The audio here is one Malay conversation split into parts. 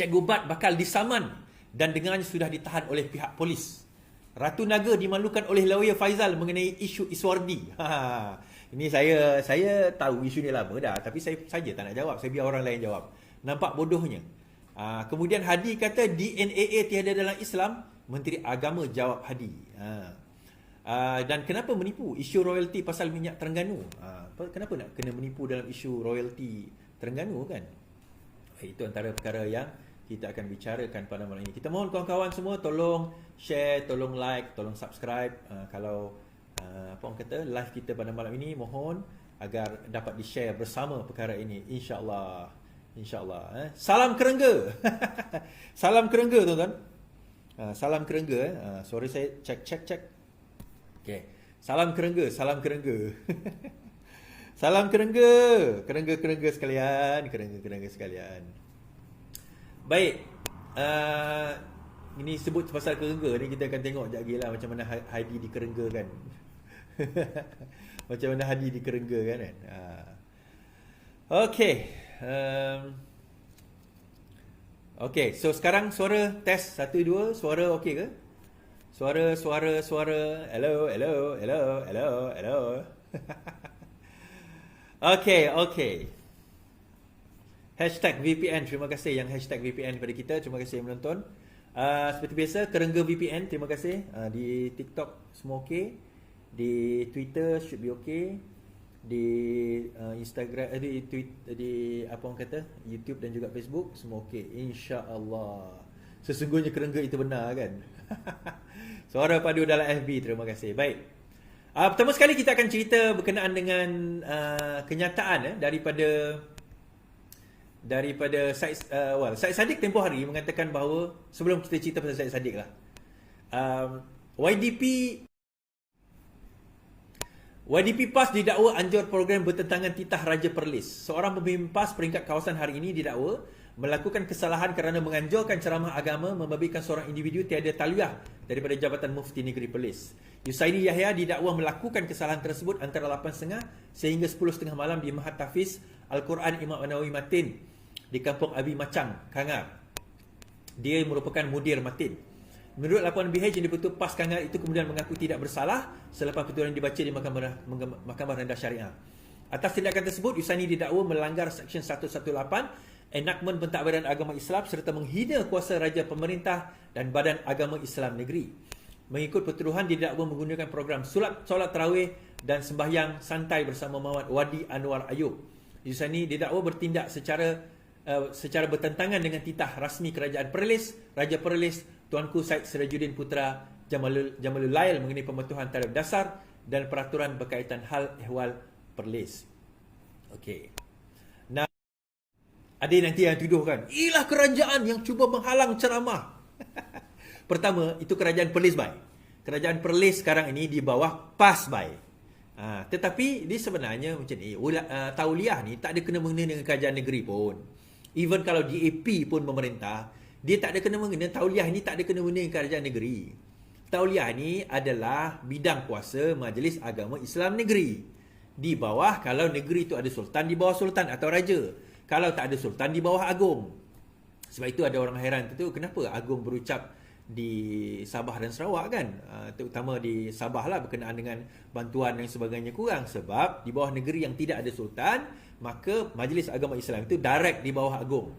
Cikgu Bat bakal disaman dan dengannya sudah ditahan oleh pihak polis. Ratu Naga dimalukan oleh lawyer Faizal mengenai isu Iswardi. Ini saya tahu isu ni lama dah, tapi saya saja tak nak jawab. Saya biar orang lain jawab. Nampak bodohnya. Kemudian Hadi kata DNAA tiada dalam Islam. Menteri Agama jawab Hadi. Dan kenapa menipu isu royalty pasal minyak Terengganu? Kenapa nak kena menipu dalam isu royalty Terengganu kan? Itu antara perkara yang kita akan bicarakan pada malam ini. Kita mohon kawan-kawan semua tolong share, tolong like, tolong subscribe. Kalau apa orang kata live kita pada malam ini, mohon agar dapat di-share bersama perkara ini, insya-Allah. InsyaAllah. Salam kerengga. Salam kerengga tuan-tuan. Salam kerengga. Sorry saya check. Okay. Salam kerengga. Salam kerengga. Salam kerengga. Kerengga sekalian. Kerengga sekalian. Baik. Ini sebut pasal kerengga ni, kita akan tengok sekejap lagi lah macam mana Hadi dikerenggakan. Macam mana Hadi dikerenggakan kan. Okay. Okay, so sekarang suara test 1 2, suara okey ke? Suara. Hello. Okay. Hashtag VPN, terima kasih yang hashtag VPN kepada kita. Terima kasih yang menonton. Seperti biasa, kerengga VPN, terima kasih. Di TikTok semua okey. Di Twitter should be okey. Di Instagram, di apa orang kata, YouTube dan juga Facebook semua okey, insya-Allah. Sesungguhnya kerengga itu benar kan. Suara padu dalam FB, terima kasih. Baik. Pertama sekali kita akan cerita berkenaan dengan kenyataan daripada Syed Saddiq tempoh hari mengatakan bahawa, sebelum kita cerita pasal Syed Saddiq lah, YDP PAS didakwa anjur program bertentangan titah Raja Perlis. Seorang pemimpin PAS peringkat kawasan hari ini didakwa melakukan kesalahan kerana menganjurkan ceramah agama membabitkan seorang individu tiada talwiyah daripada Jabatan Mufti Negeri Perlis. Yusaini Yahya didakwa melakukan kesalahan tersebut antara 8.30 sehingga 10.30 malam di Mahat Tahfiz Al-Quran Imam Nawawi Matin di Kampung Abi Macang, Kangar. Dia merupakan mudir Matin. Menurut laporan BH, yang dibentuk PAS Kangar itu kemudian mengaku tidak bersalah selepas petuahan dibaca di Mahkamah Rendah Syariah. Atas tindakan tersebut, Yusaini didakwa melanggar Seksyen 118 Enakmen Pentadbiran Agama Islam serta menghina kuasa raja pemerintah dan Badan Agama Islam Negeri. Mengikut pertuduhan, didakwa menggunakan program solat tarawih dan sembahyang santai bersama Muhammad Wadi Anwar Ayub. Yusaini didakwa bertindak secara bertentangan dengan titah rasmi Kerajaan Perlis, Raja Perlis, Tuanku Syed Sirajuddin Putra Jamalul Lail mengenai pematuhan tarikh dasar dan peraturan berkaitan hal ehwal Perlis. Okey. Nah, ada nanti yang tuduhkan, inilah kerajaan yang cuba menghalang ceramah. Pertama, itu Kerajaan Perlis Bai. Kerajaan Perlis sekarang ini di bawah PAS Bai. Tetapi dia sebenarnya macam ni, tauliah ni tak ada kena-mengena dengan kerajaan negeri pun. Even kalau DAP pun memerintah, dia tak ada kena-mengena, tauliah ni tak ada kena-mengena dengan kerajaan negeri. Tauliah ni adalah bidang kuasa Majlis Agama Islam Negeri. Di bawah, kalau negeri itu ada sultan, di bawah sultan atau raja. Kalau tak ada sultan, di bawah agung. Sebab itu ada orang heran tu, kenapa agung berucap di Sabah dan Sarawak kan? Terutama di Sabah lah berkenaan dengan bantuan dan sebagainya kurang. Sebab di bawah negeri yang tidak ada sultan, maka Majlis Agama Islam itu direct di bawah agung.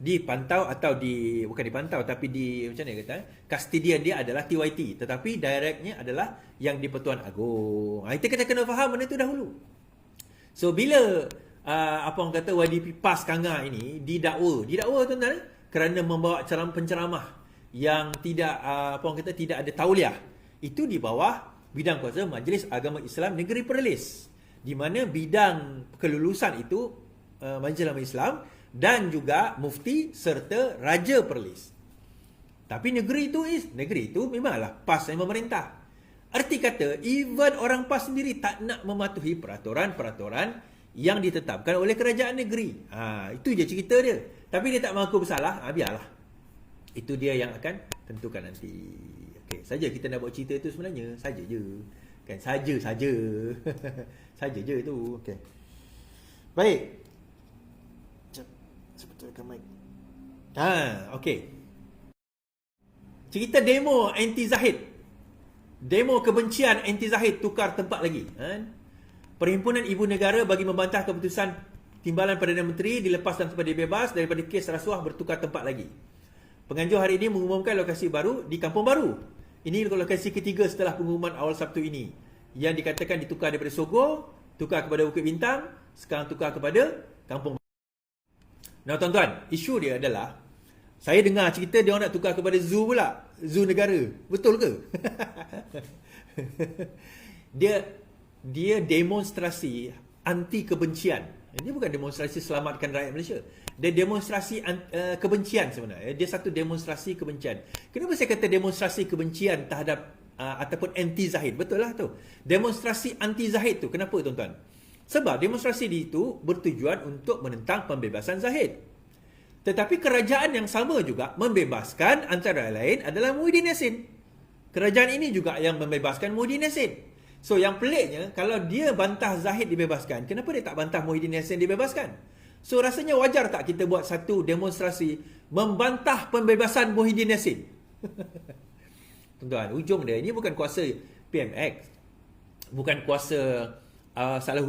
Dipantau atau bukan dipantau, tapi macam mana kata, custodian dia adalah TYT, tetapi directnya adalah yang di Pertuan Agong. Itu kita kena faham benda itu dahulu. So bila apa orang kata YDP PAS Kangar ini didakwa tuan-tuan, kerana membawa penceramah yang tidak apa orang kata tidak ada tauliah, itu di bawah bidang kuasa Majlis Agama Islam Negeri Perlis, di mana bidang kelulusan itu Majlis Agama Islam dan juga mufti serta Raja Perlis. Tapi negeri itu memanglah PAS yang memerintah. Arti kata, even orang PAS sendiri tak nak mematuhi peraturan-peraturan yang ditetapkan oleh kerajaan negeri. Itu je cerita dia. Tapi dia tak mengaku bersalah, biarlah. Itu dia yang akan tentukan nanti. Okey, saja kita nak buat cerita itu sebenarnya, saja je. Kan saja. Saja je itu. Okey. Baik. Sebetulkan mic. Okey. Cerita demo anti Zahid. Demo kebencian anti Zahid tukar tempat lagi. Perhimpunan Ibu Negara bagi membantah keputusan Timbalan Perdana Menteri dilepas tanpa dia bebas daripada kes rasuah bertukar tempat lagi. Penganjur hari ini mengumumkan lokasi baru di Kampung Baru. Ini lokasi ketiga setelah pengumuman awal Sabtu ini. Yang dikatakan ditukar daripada Sogo, tukar kepada Bukit Bintang, sekarang tukar kepada Kampung Baru. Nah tuan-tuan, isu dia adalah saya dengar cerita dia orang nak tukar kepada zoo pula. Zoo negara. Betul ke? Dia demonstrasi anti kebencian. Dia bukan demonstrasi selamatkan rakyat Malaysia. Dia demonstrasi kebencian sebenarnya. Dia satu demonstrasi kebencian. Kenapa saya kata demonstrasi kebencian terhadap ataupun anti Zahid? Betul lah tu. Demonstrasi anti Zahid tu. Kenapa tuan-tuan? Sebab demonstrasi itu bertujuan untuk menentang pembebasan Zahid. Tetapi kerajaan yang sama juga membebaskan antara lain adalah Muhyiddin Yassin. Kerajaan ini juga yang membebaskan Muhyiddin Yassin. So yang peliknya, kalau dia bantah Zahid dibebaskan, kenapa dia tak bantah Muhyiddin Yassin dibebaskan? So rasanya wajar tak kita buat satu demonstrasi membantah pembebasan Muhyiddin Yassin? Tuan-tuan, ujung dia, ini bukan kuasa PMX. Bukan kuasa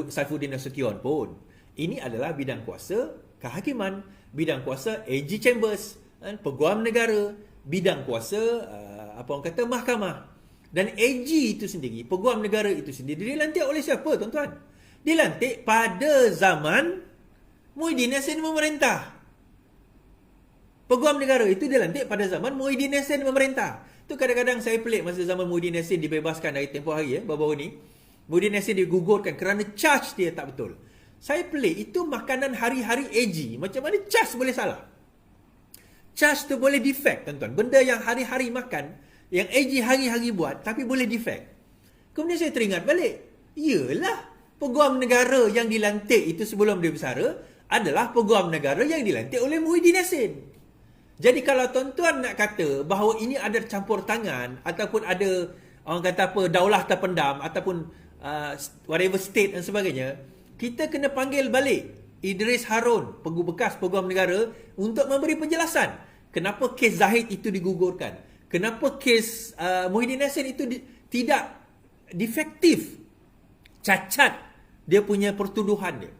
Saifuddin Nasution pun. Ini adalah bidang kuasa kehakiman, bidang kuasa AG Chambers, Peguam Negara, bidang kuasa apa orang kata mahkamah. Dan AG itu sendiri, Peguam Negara itu sendiri dilantik oleh siapa tuan-tuan? Dilantik pada zaman Muhyiddin Yassin memerintah. Peguam Negara itu dilantik pada zaman Muhyiddin Yassin memerintah. Tu kadang-kadang saya pelik masa zaman Muhyiddin Yassin dibebaskan dari tempoh hari baru-baru ni. Muhyiddin Yassin digugurkan kerana charge dia tak betul. Saya pelik, itu makanan hari-hari AG. Macam mana charge boleh salah? Charge tu boleh defect, tuan-tuan. Benda yang hari-hari makan, yang AG hari-hari buat, tapi boleh defect. Kemudian saya teringat balik. Yelah, Peguam Negara yang dilantik itu sebelum dia bersara adalah Peguam Negara yang dilantik oleh Muhyiddin Yassin. Jadi kalau tuan-tuan nak kata bahawa ini ada campur tangan, ataupun ada, orang kata apa, daulah terpendam, ataupun whatever state dan sebagainya, kita kena panggil balik Idris Harun, bekas Peguam Negara, untuk memberi penjelasan kenapa kes Zahid itu digugurkan, kenapa kes Muhyiddin Yassin itu tidak defektif, cacat dia punya pertuduhan dia,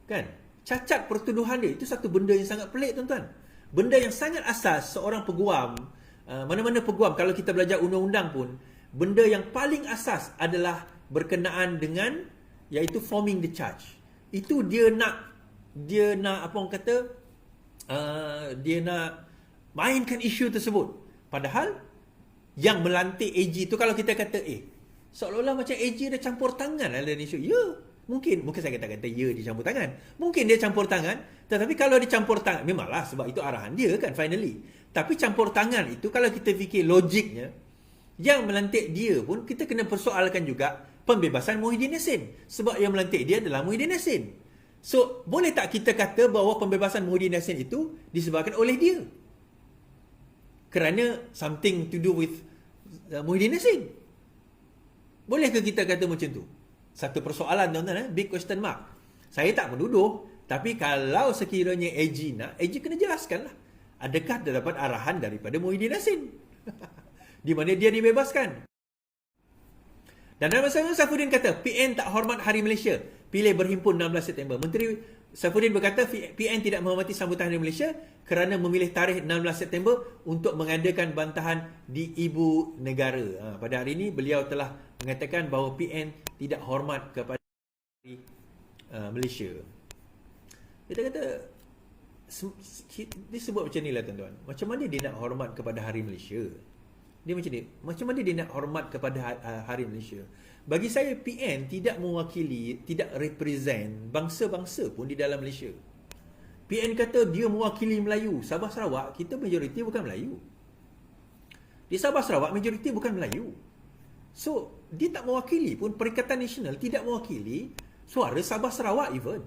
kan? Cacat pertuduhan dia itu satu benda yang sangat pelik tuan-tuan, benda yang sangat asas seorang peguam. Mana-mana peguam, kalau kita belajar undang-undang pun, benda yang paling asas adalah berkenaan dengan iaitu forming the charge. Itu dia nak apa orang kata, dia nak mainkan isu tersebut. Padahal yang melantik AG tu, kalau kita kata seolah-olah macam AG ada campur tangan dalam isu. Ya, mungkin saya kata ya dia campur tangan. Mungkin dia campur tangan, tetapi kalau dia campur tangan, memanglah sebab itu arahan dia kan finally. Tapi campur tangan itu kalau kita fikir logiknya, yang melantik dia pun kita kena persoalkan juga pembebasan Muhyiddin Yassin. Sebab yang melantik dia adalah Muhyiddin Yassin. So, boleh tak kita kata bahawa pembebasan Muhyiddin Yassin itu disebabkan oleh dia? Kerana something to do with Muhyiddin Yassin. Bolehkah kita kata macam tu? Satu persoalan tuan-tuan, big question mark. Saya tak menuduh, tapi kalau sekiranya AG nak, AG kena jelaskan lah. Adakah dia dapat arahan daripada Muhyiddin Yassin? Di mana dia dibebaskan? Dan dalam masa itu Saifuddin kata PN tak hormat Hari Malaysia, pilih berhimpun 16 September. Menteri Saifuddin berkata PN tidak menghormati sambutan Hari Malaysia kerana memilih tarikh 16 September untuk mengadakan bantahan di Ibu Negara. Pada hari ini beliau telah mengatakan bahawa PN tidak hormat kepada Hari Malaysia. Dia kata, dia sebut macam ni lah tuan-tuan. Macam mana dia nak hormat kepada Hari Malaysia? Dia macam ni. Macam mana dia nak hormat kepada Hari Malaysia? Bagi saya, PN tidak mewakili, tidak represent bangsa-bangsa pun di dalam Malaysia. PN kata dia mewakili Melayu. Sabah Sarawak, kita majoriti bukan Melayu. Di Sabah Sarawak, majoriti bukan Melayu. So, dia tak mewakili pun, Perikatan Nasional tidak mewakili suara Sabah Sarawak even.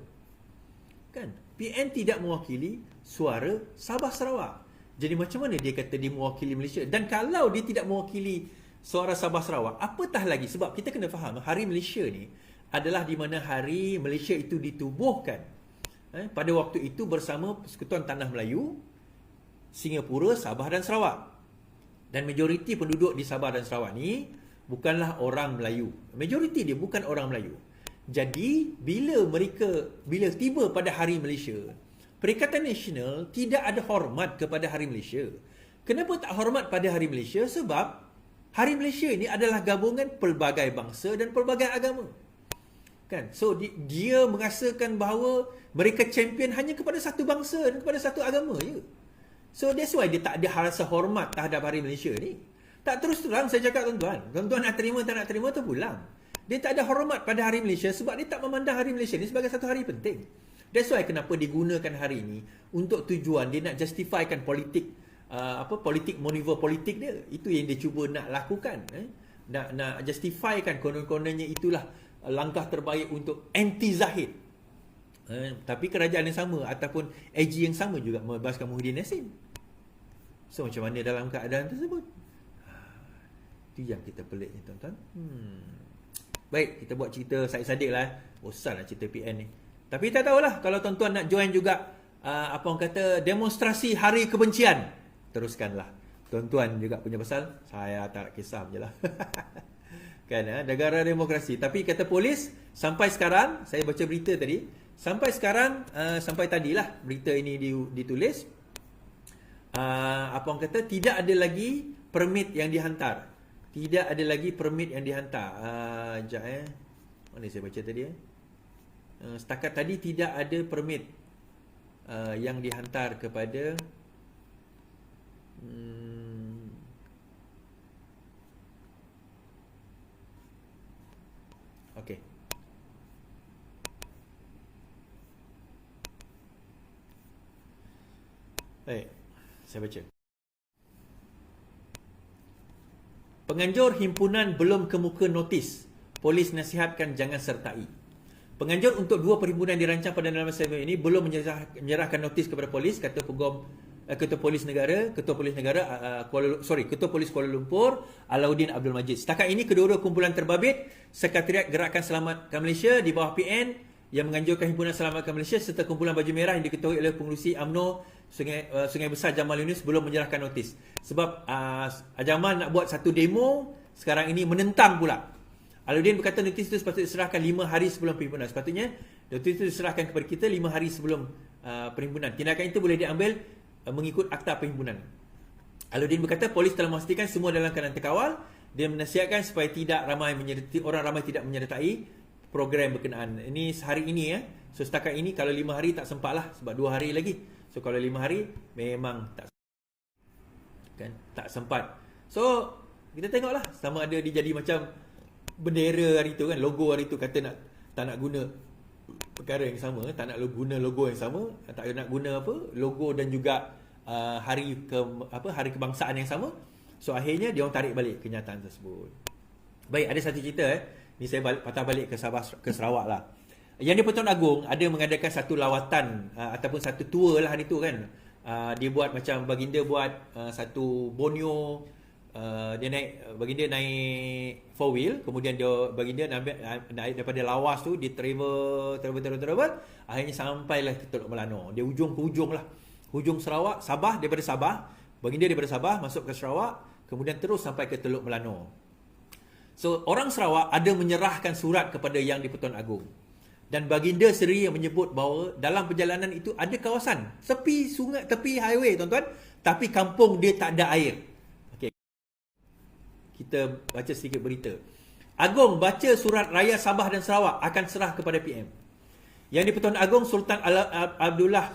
Kan? PN tidak mewakili suara Sabah Sarawak. Jadi macam mana dia kata dia mewakili Malaysia? Dan kalau dia tidak mewakili suara Sabah Sarawak, apatah lagi? Sebab kita kena faham, Hari Malaysia ni adalah di mana Hari Malaysia itu ditubuhkan. Pada waktu itu bersama Persekutuan Tanah Melayu Singapura, Sabah dan Sarawak. Dan majoriti penduduk di Sabah dan Sarawak ni bukanlah orang Melayu. Majoriti dia bukan orang Melayu. Jadi bila tiba pada Hari Malaysia, Perikatan Nasional tidak ada hormat kepada Hari Malaysia. Kenapa tak hormat pada Hari Malaysia? Sebab Hari Malaysia ini adalah gabungan pelbagai bangsa dan pelbagai agama. Kan? So dia merasakan bahawa mereka champion hanya kepada satu bangsa dan kepada satu agama je. So that's why dia tak ada rasa hormat terhadap Hari Malaysia ni. Tak, terus terang saya cakap tuan-tuan. Tuan-tuan nak terima tak nak terima tu pulang. Dia tak ada hormat pada Hari Malaysia sebab dia tak memandang Hari Malaysia ni sebagai satu hari penting. That's why kenapa digunakan hari ini untuk tujuan dia nak justifikan politik politik maneuver politik dia. Itu yang dia cuba nak lakukan. Nak justifikan konon-kononnya itulah langkah terbaik untuk anti Zahid. Tapi kerajaan yang sama ataupun AG yang sama juga membebaskan Muhyiddin Yassin. So macam mana dalam keadaan tersebut? Itu yang kita pelik ni tuan-tuan. Baik, kita buat cerita sadik-sadik lah. Bosan lah cerita PN ni. Tapi tak tahulah kalau tuan-tuan nak join juga orang kata demonstrasi hari kebencian, teruskanlah. Tuan-tuan juga punya pasal, saya tak kisah je lah. Kan, negara demokrasi. Tapi kata polis, sampai sekarang, saya baca berita tadi, sampai sekarang, sampai tadilah berita ini ditulis, orang kata tidak ada lagi permit yang dihantar. Tidak ada lagi permit yang dihantar. Sekejap mana saya baca tadi setakat tadi tidak ada permit yang dihantar kepada okey. Baik, saya baca. Penganjur himpunan belum kemuka notis. Polis nasihatkan jangan sertai. Penganjur untuk dua perhimpunan dirancang pada dalam masa ini belum menyerahkan notis kepada polis, kata Ketua Polis Negara, Ketua Polis Kuala Lumpur, Alauddin Abdul Majid. Setakat ini kedua-dua kumpulan terbabit, Sekretariat Gerakan Selamatkan Malaysia di bawah PN yang menganjurkan Himpunan Selamatkan Malaysia serta kumpulan Baju Merah yang diketuai oleh pengerusi UMNO Sungai Besar Jamal Yunus belum menyerahkan notis. Sebab Jamal nak buat satu demo, sekarang ini menentang pula. Alauddin berkata notis itu sepatutnya diserahkan 5 hari sebelum perhimpunan. Sepatutnya notis itu diserahkan kepada kita 5 hari sebelum perhimpunan. Tindakan itu boleh diambil mengikut akta perhimpunan. Alauddin berkata polis telah memastikan semua dalam keadaan terkawal. Dia menasihatkan supaya orang ramai tidak menyertai program berkenaan. Ini sehari ini So setakat ini kalau 5 hari tak sempat lah sebab 2 hari lagi. So kalau 5 hari memang tak sempat. So kita tengoklah sama ada dia jadi macam bendera hari tu kan, logo hari tu kata tak nak guna perkara yang sama, tak nak guna logo yang sama, tak nak guna logo dan juga hari kebangsaan yang sama. So akhirnya dia orang tarik balik kenyataan tersebut. Baik, ada satu cerita ni saya patah balik ke Sarawak lah. Yang di-Pertuan Agong ada mengadakan satu lawatan ataupun satu tour lah hari tu kan. Dia buat macam baginda buat satu Borneo. Baginda naik 4-wheel, kemudian baginda naik daripada lawas tu, dia travel, akhirnya sampailah ke Teluk Melano. Dia ujung ke ujung lah, hujung Sarawak, Sabah, daripada Sabah, baginda daripada Sabah masuk ke Sarawak, kemudian terus sampai ke Teluk Melano. So orang Sarawak ada menyerahkan surat kepada Yang di-Pertuan Agong, dan baginda sendiri yang menyebut bahawa dalam perjalanan itu ada kawasan tepi sungai, tepi highway tuan-tuan, tapi kampung dia tak ada air. Kita baca sedikit berita. Agong baca surat raya Sabah dan Sarawak akan serah kepada PM. Yang di-Pertuan Agong Sultan Abdullah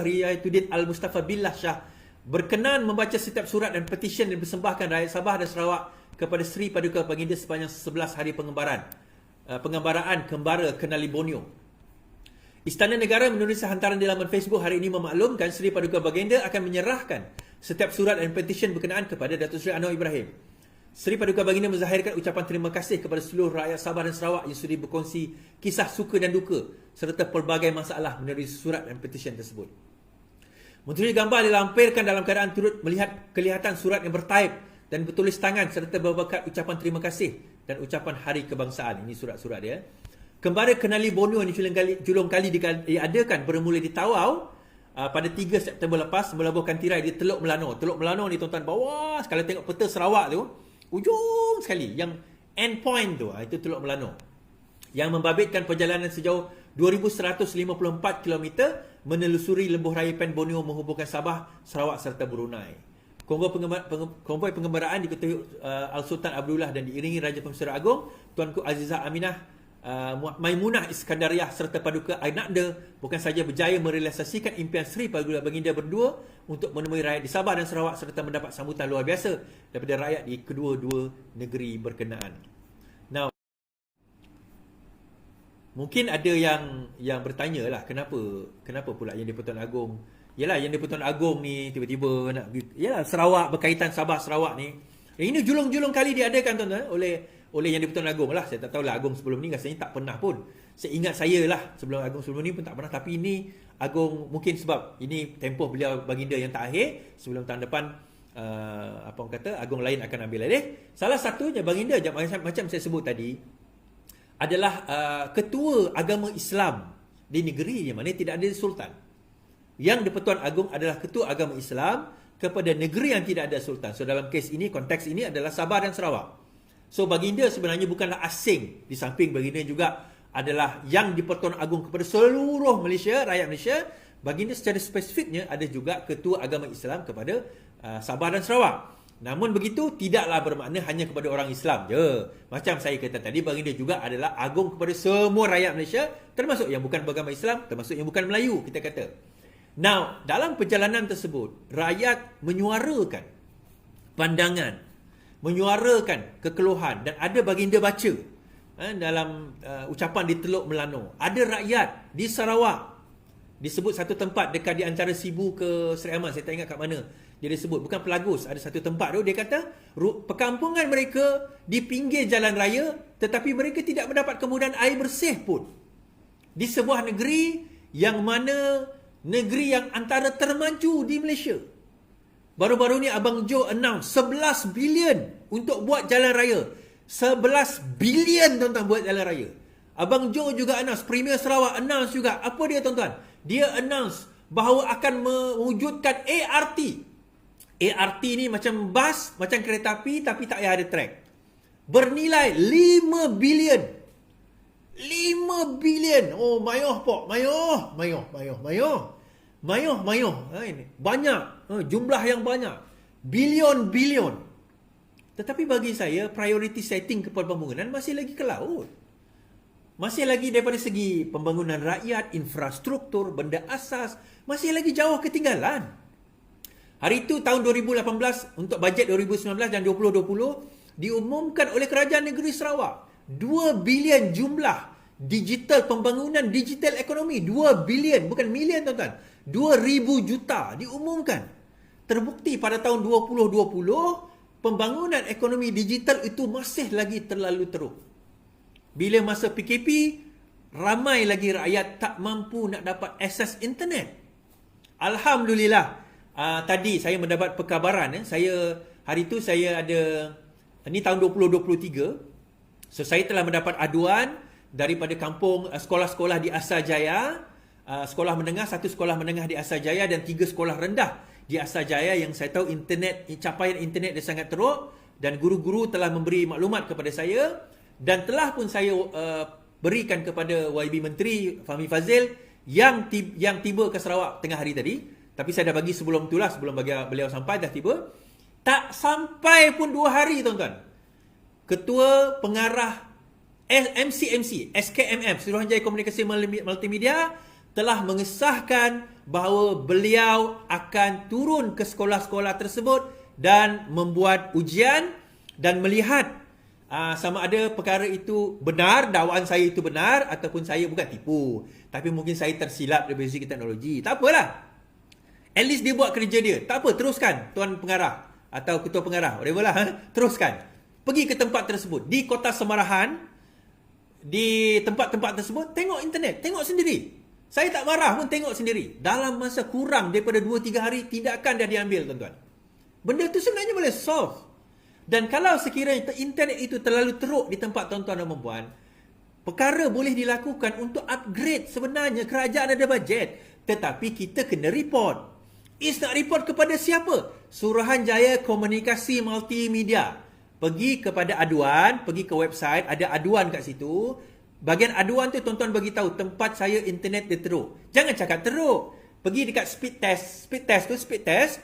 Riayatuddin Al-Mustafa Billah Shah berkenan membaca setiap surat dan petisyen yang dipersembahkan rakyat Sabah dan Sarawak kepada Seri Paduka Baginda sepanjang 11 hari pengembaraan Kembara Kenali Borneo. Istana Negara menulis hantaran di laman Facebook hari ini memaklumkan Seri Paduka Baginda akan menyerahkan setiap surat dan petisyen berkenaan kepada Datuk Seri Anwar Ibrahim. Seri Paduka Baginda menzahirkan ucapan terima kasih kepada seluruh rakyat Sabah dan Sarawak yang sudi berkongsi kisah suka dan duka serta pelbagai masalah menerusi surat dan petisyen tersebut. Menteri gambar dilampirkan dalam keadaan turut melihat kelihatan surat yang bertaip dan bertulis tangan serta berbakat ucapan terima kasih dan ucapan hari kebangsaan. Ini surat-surat dia. Kembara Kenali Borneo ini julung kali diadakan bermula di Tawau pada 3 September lepas melabuhkan tirai di Teluk Melano. Teluk Melano ni tuan-tuan bawah, kalau tengok peta Sarawak tu, ujung sekali yang end point tu, itu Teluk Melano. Yang membabitkan perjalanan sejauh 2154 km menelusuri lembuh raya Pen Borneo menghubungkan Sabah, Sarawak serta Brunei. Konvoi pengembaraan diketuai Al-Sultan Abdullah dan diiringi Raja Pemesra Agong Tuanku Azizah Aminah Maimunah Iskandariah serta Paduka Ainakda bukan saja berjaya merealisasikan impian Sri Baginda berdua untuk menemui rakyat di Sabah dan Sarawak serta mendapat sambutan luar biasa daripada rakyat di kedua-dua negeri berkenaan. Now, mungkin ada yang bertanya lah kenapa pula Yang di-Pertuan Agong, yalah Yang di-Pertuan Agong ni tiba-tiba nak, yalah Sarawak berkaitan Sabah Sarawak ni. Ini julung-julung kali diadakan tuan-tuan oleh Yang di-Pertuan Agong lah. Saya tak tahulah Agong sebelum ni rasanya tak pernah pun. Seingat saya lah sebelum Agong sebelum ni pun tak pernah, tapi ini Agong mungkin sebab ini tempoh beliau baginda yang terakhir sebelum tahun depan apa orang kata Agong lain akan ambil alih. Salah satunya baginda macam saya sebut tadi adalah ketua agama Islam di negeri yang mana tidak ada sultan. Yang di-Pertuan Agong adalah ketua agama Islam kepada negeri yang tidak ada sultan. So dalam kes ini, konteks ini adalah Sabah dan Sarawak. So baginda sebenarnya bukanlah asing. Di samping baginda juga adalah Yang di-Pertuan Agong kepada seluruh Malaysia, rakyat Malaysia. Baginda secara spesifiknya ada juga ketua agama Islam kepada Sabah dan Sarawak. Namun begitu tidaklah bermakna hanya kepada orang Islam je. Macam saya kata tadi, baginda juga adalah agung kepada semua rakyat Malaysia, termasuk yang bukan beragama Islam, termasuk yang bukan Melayu, kita kata. Now, dalam perjalanan tersebut, rakyat menyuarakan pandangan, menyuarakan kekeluhan, dan ada baginda baca dalam ucapan di Teluk Melano. Ada rakyat di Sarawak, disebut satu tempat dekat di antara Sibu ke Seri Aman, saya tak ingat kat mana dia disebut, bukan Pelagus, ada satu tempat tu dia kata perkampungan mereka di pinggir jalan raya, tetapi mereka tidak mendapat kemudahan air bersih pun di sebuah negeri yang mana negeri yang antara termaju di Malaysia. Baru-baru ni Abang Jo announce 11 bilion untuk buat jalan raya. 11 bilion tuan-tuan buat jalan raya. Abang Jo juga announce, Premier Sarawak announce juga. Apa dia tuan-tuan? Dia announce bahawa akan mewujudkan ART. ART ni macam bas, macam kereta api tapi tak payah ada track. Bernilai 5 bilion. 5 bilion. Oh, mayoh pok. Mayoh. Banyak. Jumlah yang banyak. Bilion. Tetapi bagi saya, priority setting kepada pembangunan masih lagi ke laut. Masih lagi daripada segi pembangunan rakyat, infrastruktur, benda asas, masih lagi jauh ketinggalan. Hari itu tahun 2018 untuk bajet 2019 dan 2020 diumumkan oleh Kerajaan Negeri Sarawak 2 bilion jumlah digital, pembangunan digital ekonomi. 2 bilion, bukan milion tuan-tuan. 2,000 juta diumumkan. Terbukti pada tahun 2020 pembangunan ekonomi digital itu masih lagi terlalu teruk. Bila masa PKP, ramai lagi rakyat tak mampu nak dapat akses internet. Alhamdulillah, tadi saya mendapat perkabaran. Hari itu saya ada, ini tahun 2023. So saya telah mendapat aduan daripada kampung sekolah-sekolah di Asajaya, sekolah menengah, satu sekolah menengah di Asajaya dan 3 sekolah rendah di Asajaya yang saya tahu capaian internet dia sangat teruk, dan guru-guru telah memberi maklumat kepada saya dan telah pun saya berikan kepada YB Menteri Fahmi Fazil yang tiba ke Sarawak tengah hari tadi. Tapi saya dah bagi sebelum itulah, sebelum beliau sampai dah tiba. Tak sampai pun 2 hari tuan-tuan, Ketua Pengarah MCMC, SKMM, Suruhanjaya Komunikasi Multimedia, telah mengesahkan bahawa beliau akan turun ke sekolah-sekolah tersebut dan membuat ujian dan melihat sama ada perkara itu benar, dakwaan saya itu benar, ataupun saya bukan tipu, tapi mungkin saya tersilap dari segi teknologi. Tak apalah. At least dia buat kerja dia. Tak apa, teruskan Tuan Pengarah atau Ketua Pengarah, whatever lah. Teruskan. Pergi ke tempat tersebut. Di Kota Semarahan, di tempat-tempat tersebut, tengok internet. Tengok sendiri. Saya tak marah pun, tengok sendiri. Dalam masa kurang daripada 2-3 hari, tidak akan dia diambil, tuan-tuan. Benda tu sebenarnya boleh solve. Dan kalau sekiranya internet itu terlalu teruk di tempat tuan-tuan dan puan, perkara boleh dilakukan untuk upgrade. Sebenarnya kerajaan ada bajet. Tetapi kita kena report. Is nak report kepada siapa? Suruhanjaya Komunikasi Multimedia. Pergi kepada aduan, pergi ke website, ada aduan kat situ. Bahagian aduan tu tuan-tuan bagi tahu tempat saya internet dia teruk. Jangan cakap teruk. Pergi dekat speed test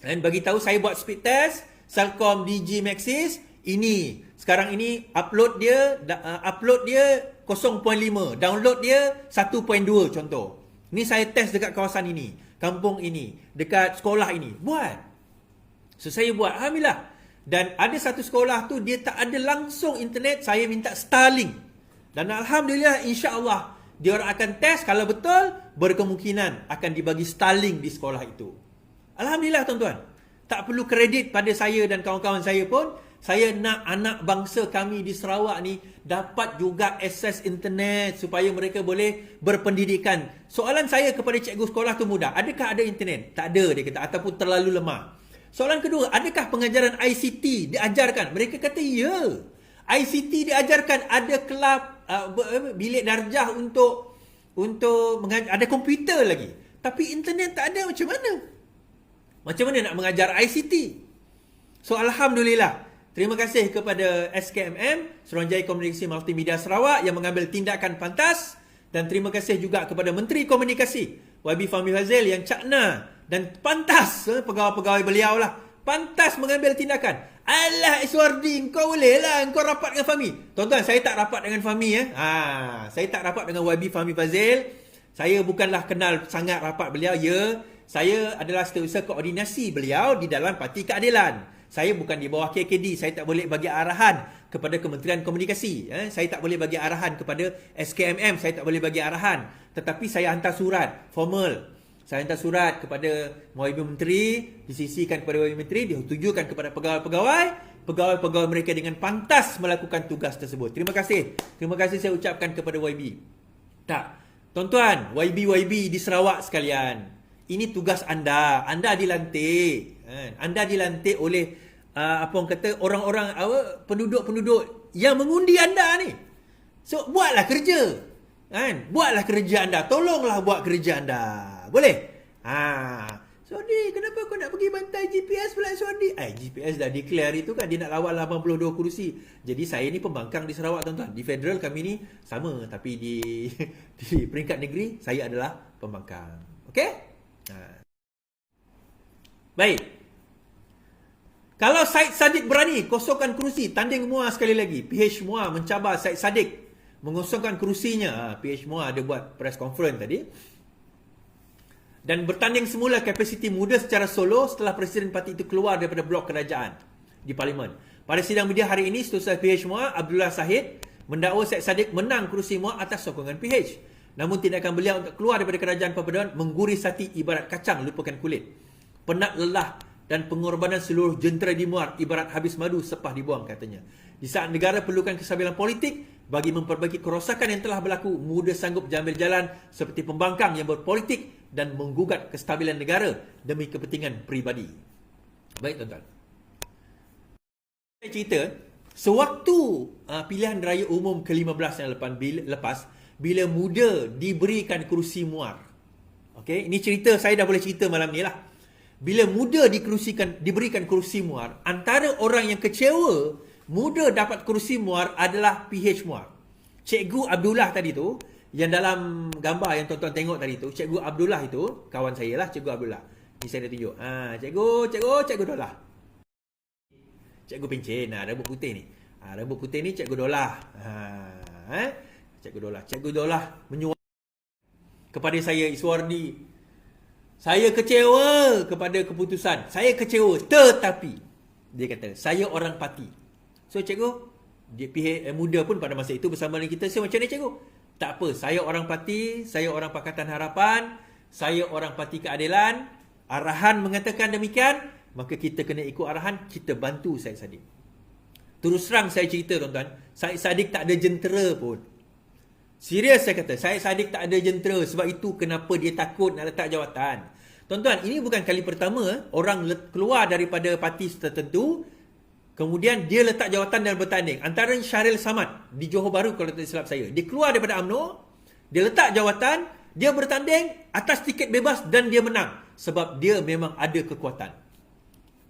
dan bagi tahu saya buat speed test Celcom DG Maxis ini. Sekarang ini upload dia 0.5, download dia 1.2 contoh. Ni saya test dekat kawasan ini, kampung ini, dekat sekolah ini. Buat. So saya buat, alhamdulillah. Dan ada satu sekolah tu dia tak ada langsung internet, saya minta Starlink. Dan alhamdulillah, insya-Allah dia orang akan test, kalau betul berkemungkinan akan dibagi Starlink di sekolah itu. Alhamdulillah tuan-tuan. Tak perlu kredit pada saya dan kawan-kawan saya pun. Saya nak anak bangsa kami di Sarawak ni dapat juga akses internet supaya mereka boleh berpendidikan. Soalan saya kepada cikgu sekolah tu mudah. Adakah ada internet? Tak ada, dia kata, ataupun terlalu lemah. Soalan kedua, adakah pengajaran ICT diajarkan? Mereka kata ya. ICT diajarkan, ada kelab, bilik darjah untuk ada komputer lagi. Tapi internet tak ada, macam mana? Macam mana nak mengajar ICT? So alhamdulillah. Terima kasih kepada SKMM, Suruhanjaya Komunikasi Multimedia Sarawak yang mengambil tindakan pantas. Dan terima kasih juga kepada Menteri Komunikasi, YB Fahmi Fadzil yang cakna dan pantas, pegawai-pegawai beliau lah, pantas mengambil tindakan. Alah Iswardi, kau boleh lah, kau rapat dengan Fahmi. Tuan-tuan, saya tak rapat dengan Fahmi. Saya tak rapat dengan YB Fahmi Fadzil. Saya bukanlah kenal sangat rapat beliau. Ya, saya adalah setiausaha koordinasi beliau di dalam Parti Keadilan. Saya bukan di bawah KKD. Saya tak boleh bagi arahan kepada Kementerian Komunikasi. Saya tak boleh bagi arahan kepada SKMM. Saya tak boleh bagi arahan. Tetapi saya hantar surat formal. Saya hantar surat kepada YB Menteri, disisikan kepada YB Menteri, ditujukan kepada pegawai-pegawai mereka dengan pantas melakukan tugas tersebut. Terima kasih. Terima kasih saya ucapkan kepada YB. Tak. Tuan-tuan, YB di Sarawak sekalian. Ini tugas anda. Anda dilantik. Anda dilantik oleh orang-orang penduduk-penduduk yang mengundi anda ni. So buatlah kerja. Buatlah kerja anda. Tolonglah buat kerja anda. Boleh? Suadi, kenapa kau nak pergi bantai GPS pula Suadi? GPS dah declare itu kan, dia nak lawan 82 kursi. Jadi saya ni pembangkang di Sarawak tuan-tuan. Di federal kami ni sama, tapi di peringkat negeri saya adalah pembangkang. Okey? Baik. Kalau Syed Saddiq berani kosongkan kerusi, tanding Muar sekali lagi. PH Muar mencabar Syed Saddiq mengosongkan kerusinya. PH Muar ada buat press conference tadi. Dan bertanding semula kapasiti muda secara solo setelah Presiden Parti itu keluar daripada blok kerajaan di Parlimen. Pada sidang media hari ini, Setiausaha PH Muar, Abdullah Sahid, mendakwa Syed Saddiq menang kerusi Muar atas sokongan PH. Namun tindakan beliau untuk keluar daripada kerajaan perpaduan mengguris hati ibarat kacang lupakan kulit. Penat lelah dan pengorbanan seluruh jentera di Muar ibarat habis madu sepah dibuang, katanya. Di saat negara perlukan kestabilan politik bagi memperbaiki kerosakan yang telah berlaku, muda sanggup jambil jalan seperti pembangkang yang berpolitik dan menggugat kestabilan negara demi kepentingan peribadi. Baik tuan-tuan. Saya cerita, sewaktu pilihan raya umum ke-15 yang lepas, bila muda diberikan kerusi Muar. Okey, ini cerita saya dah boleh cerita malam ni lah. Bila muda diberikan kerusi Muar, antara orang yang kecewa muda dapat kerusi Muar adalah PH Muar. Cikgu Abdullah tadi tu, yang dalam gambar yang tuan-tuan tengok tadi tu, Cikgu Abdullah itu, kawan saya lah, Cikgu Abdullah. Ni saya dah tunjuk. Cikgu Dolah. Cikgu pencen, rambut putih ni. Rambut putih ni Cikgu Dolah. Cikgu Dolah menyuarakan kepada saya, Iswardi, saya kecewa kepada keputusan. Saya kecewa. Tetapi, dia kata, saya orang parti. So, cikgu, dia PH muda pun pada masa itu bersama dengan kita. So, macam ni cikgu? Tak apa. Saya orang parti. Saya orang Pakatan Harapan. Saya orang Parti Keadilan. Arahan mengatakan demikian. Maka kita kena ikut arahan. Kita bantu Syed Saddiq. Terus terang saya cerita tuan-tuan. Syed Saddiq tak ada jentera pun. Serius saya kata, Syed Saddiq tak ada jentera. Sebab itu kenapa dia takut nak letak jawatan. Tuan-tuan, ini bukan kali pertama orang keluar daripada parti tertentu, kemudian dia letak jawatan dan bertanding. Antara Syahril Samad di Johor Bahru kalau tak silap saya. Dia keluar daripada UMNO, dia letak jawatan Dia bertanding atas tiket bebas dan dia menang. Sebab dia memang ada kekuatan.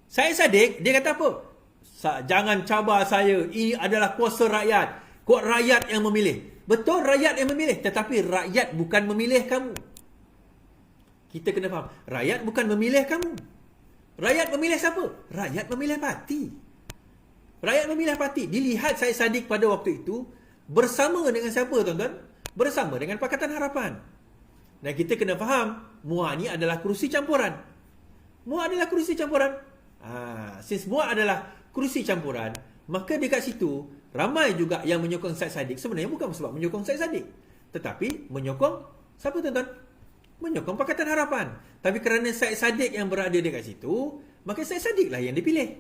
Syed Saddiq, dia kata apa? Jangan cabar saya. Ini adalah kuasa rakyat. Kuat rakyat yang memilih. Betul, rakyat yang memilih. Tetapi rakyat bukan memilih kamu. Kita kena faham. Rakyat bukan memilih kamu. Rakyat memilih siapa? Rakyat memilih parti. Rakyat memilih parti. Dilihat Syed Saddiq pada waktu itu bersama dengan siapa, tuan-tuan? Bersama dengan Pakatan Harapan. Dan kita kena faham, MUA ni adalah kerusi campuran. MUA adalah kerusi campuran. Since MUA adalah kerusi campuran, maka dekat situ ramai juga yang menyokong Syed Saddiq. Sebenarnya bukan sebab menyokong Syed Saddiq, tetapi menyokong siapa, tuan-tuan? Menyokong Pakatan Harapan. Tapi kerana Syed Saddiq yang berada dekat situ, maka Syed Saddiq lah yang dipilih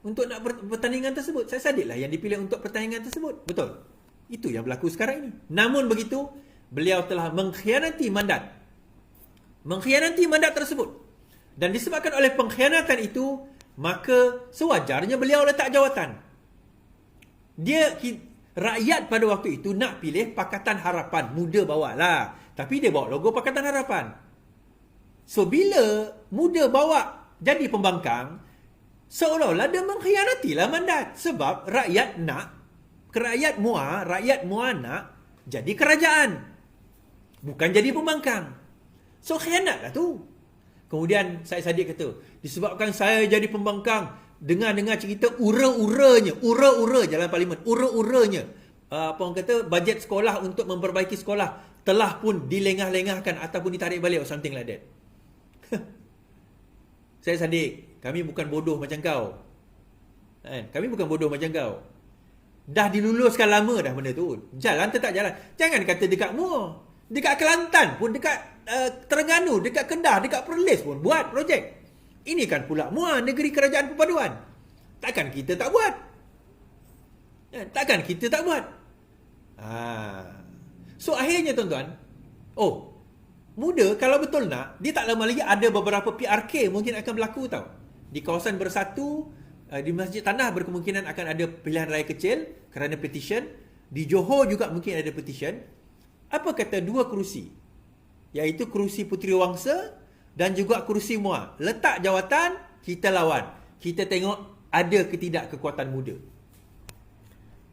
untuk nak pertandingan tersebut. Syed Saddiq lah yang dipilih untuk pertandingan tersebut. Betul? Itu yang berlaku sekarang ini. Namun begitu, beliau telah mengkhianati mandat. Mengkhianati mandat tersebut. Dan disebabkan oleh pengkhianatan itu, maka sewajarnya beliau letak jawatan. Rakyat pada waktu itu nak pilih Pakatan Harapan. Muda bawa lah. Tapi dia bawa logo Pakatan Harapan. So, bila muda bawa jadi pembangkang, seolah-olah dia mengkhianatilah mandat. Sebab rakyat MUA nak jadi kerajaan. Bukan jadi pembangkang. So, khianatlah tu. Kemudian Syed Saddiq kata, disebabkan saya jadi pembangkang, dengar cerita ura-uranya dalam parlimen, ura-uranya. Apa orang kata, bajet sekolah untuk memperbaiki sekolah telah pun dilengah-lengahkan ataupun ditarik balik or something like that. Syed Saddiq, kami bukan bodoh macam kau. Kami bukan bodoh macam kau. Dah diluluskan lama dah benda tu. Jalan tetap jalan. Jangan kata dekat MUA. Dekat Kelantan pun, dekat Terengganu, dekat Kedah, dekat Perlis pun buat projek. Ini kan pula MUA, negeri kerajaan perpaduan. Takkan kita tak buat? Takkan kita tak buat? So akhirnya, tuan-tuan, muda kalau betul nak, dia tak lama lagi ada beberapa PRK mungkin akan berlaku tau. Di kawasan Bersatu, di Masjid Tanah berkemungkinan akan ada pilihan raya kecil kerana petition. Di Johor juga mungkin ada petition. Apa kata dua kerusi? Iaitu kerusi Puteri Wangsa dan juga kerusi MUA. Letak jawatan, kita lawan. Kita tengok ada ke tidak kekuatan muda.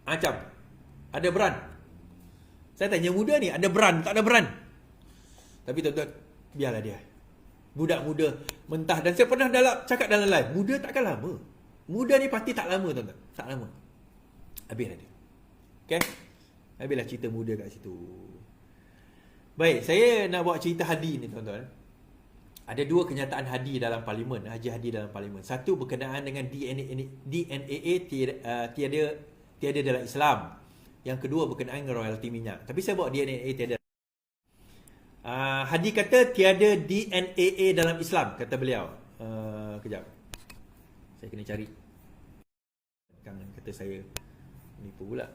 Macam, ada beran. Saya tanya muda ni, ada beran, tak ada beran? Tapi tuan-tuan, biarlah dia. Budak muda mentah. Dan saya pernah cakap dalam live, muda takkan lama. Muda ni pasti tak lama, tuan-tuan. Tak lama. Habislah dia. Okay? Habislah cerita muda kat situ. Baik, saya nak buat cerita Hadi ni, tuan-tuan. Ada dua kenyataan Hadi dalam parlimen, Haji Hadi dalam parlimen. Satu berkenaan dengan DNAA tiada dalam Islam. Yang kedua berkenaan dengan royalti minyak. Tapi saya bawa DNAA tiada. Hadi kata tiada DNAA dalam Islam, kata beliau. Kejap. Saya kena cari. Jangan kata saya nipu pula.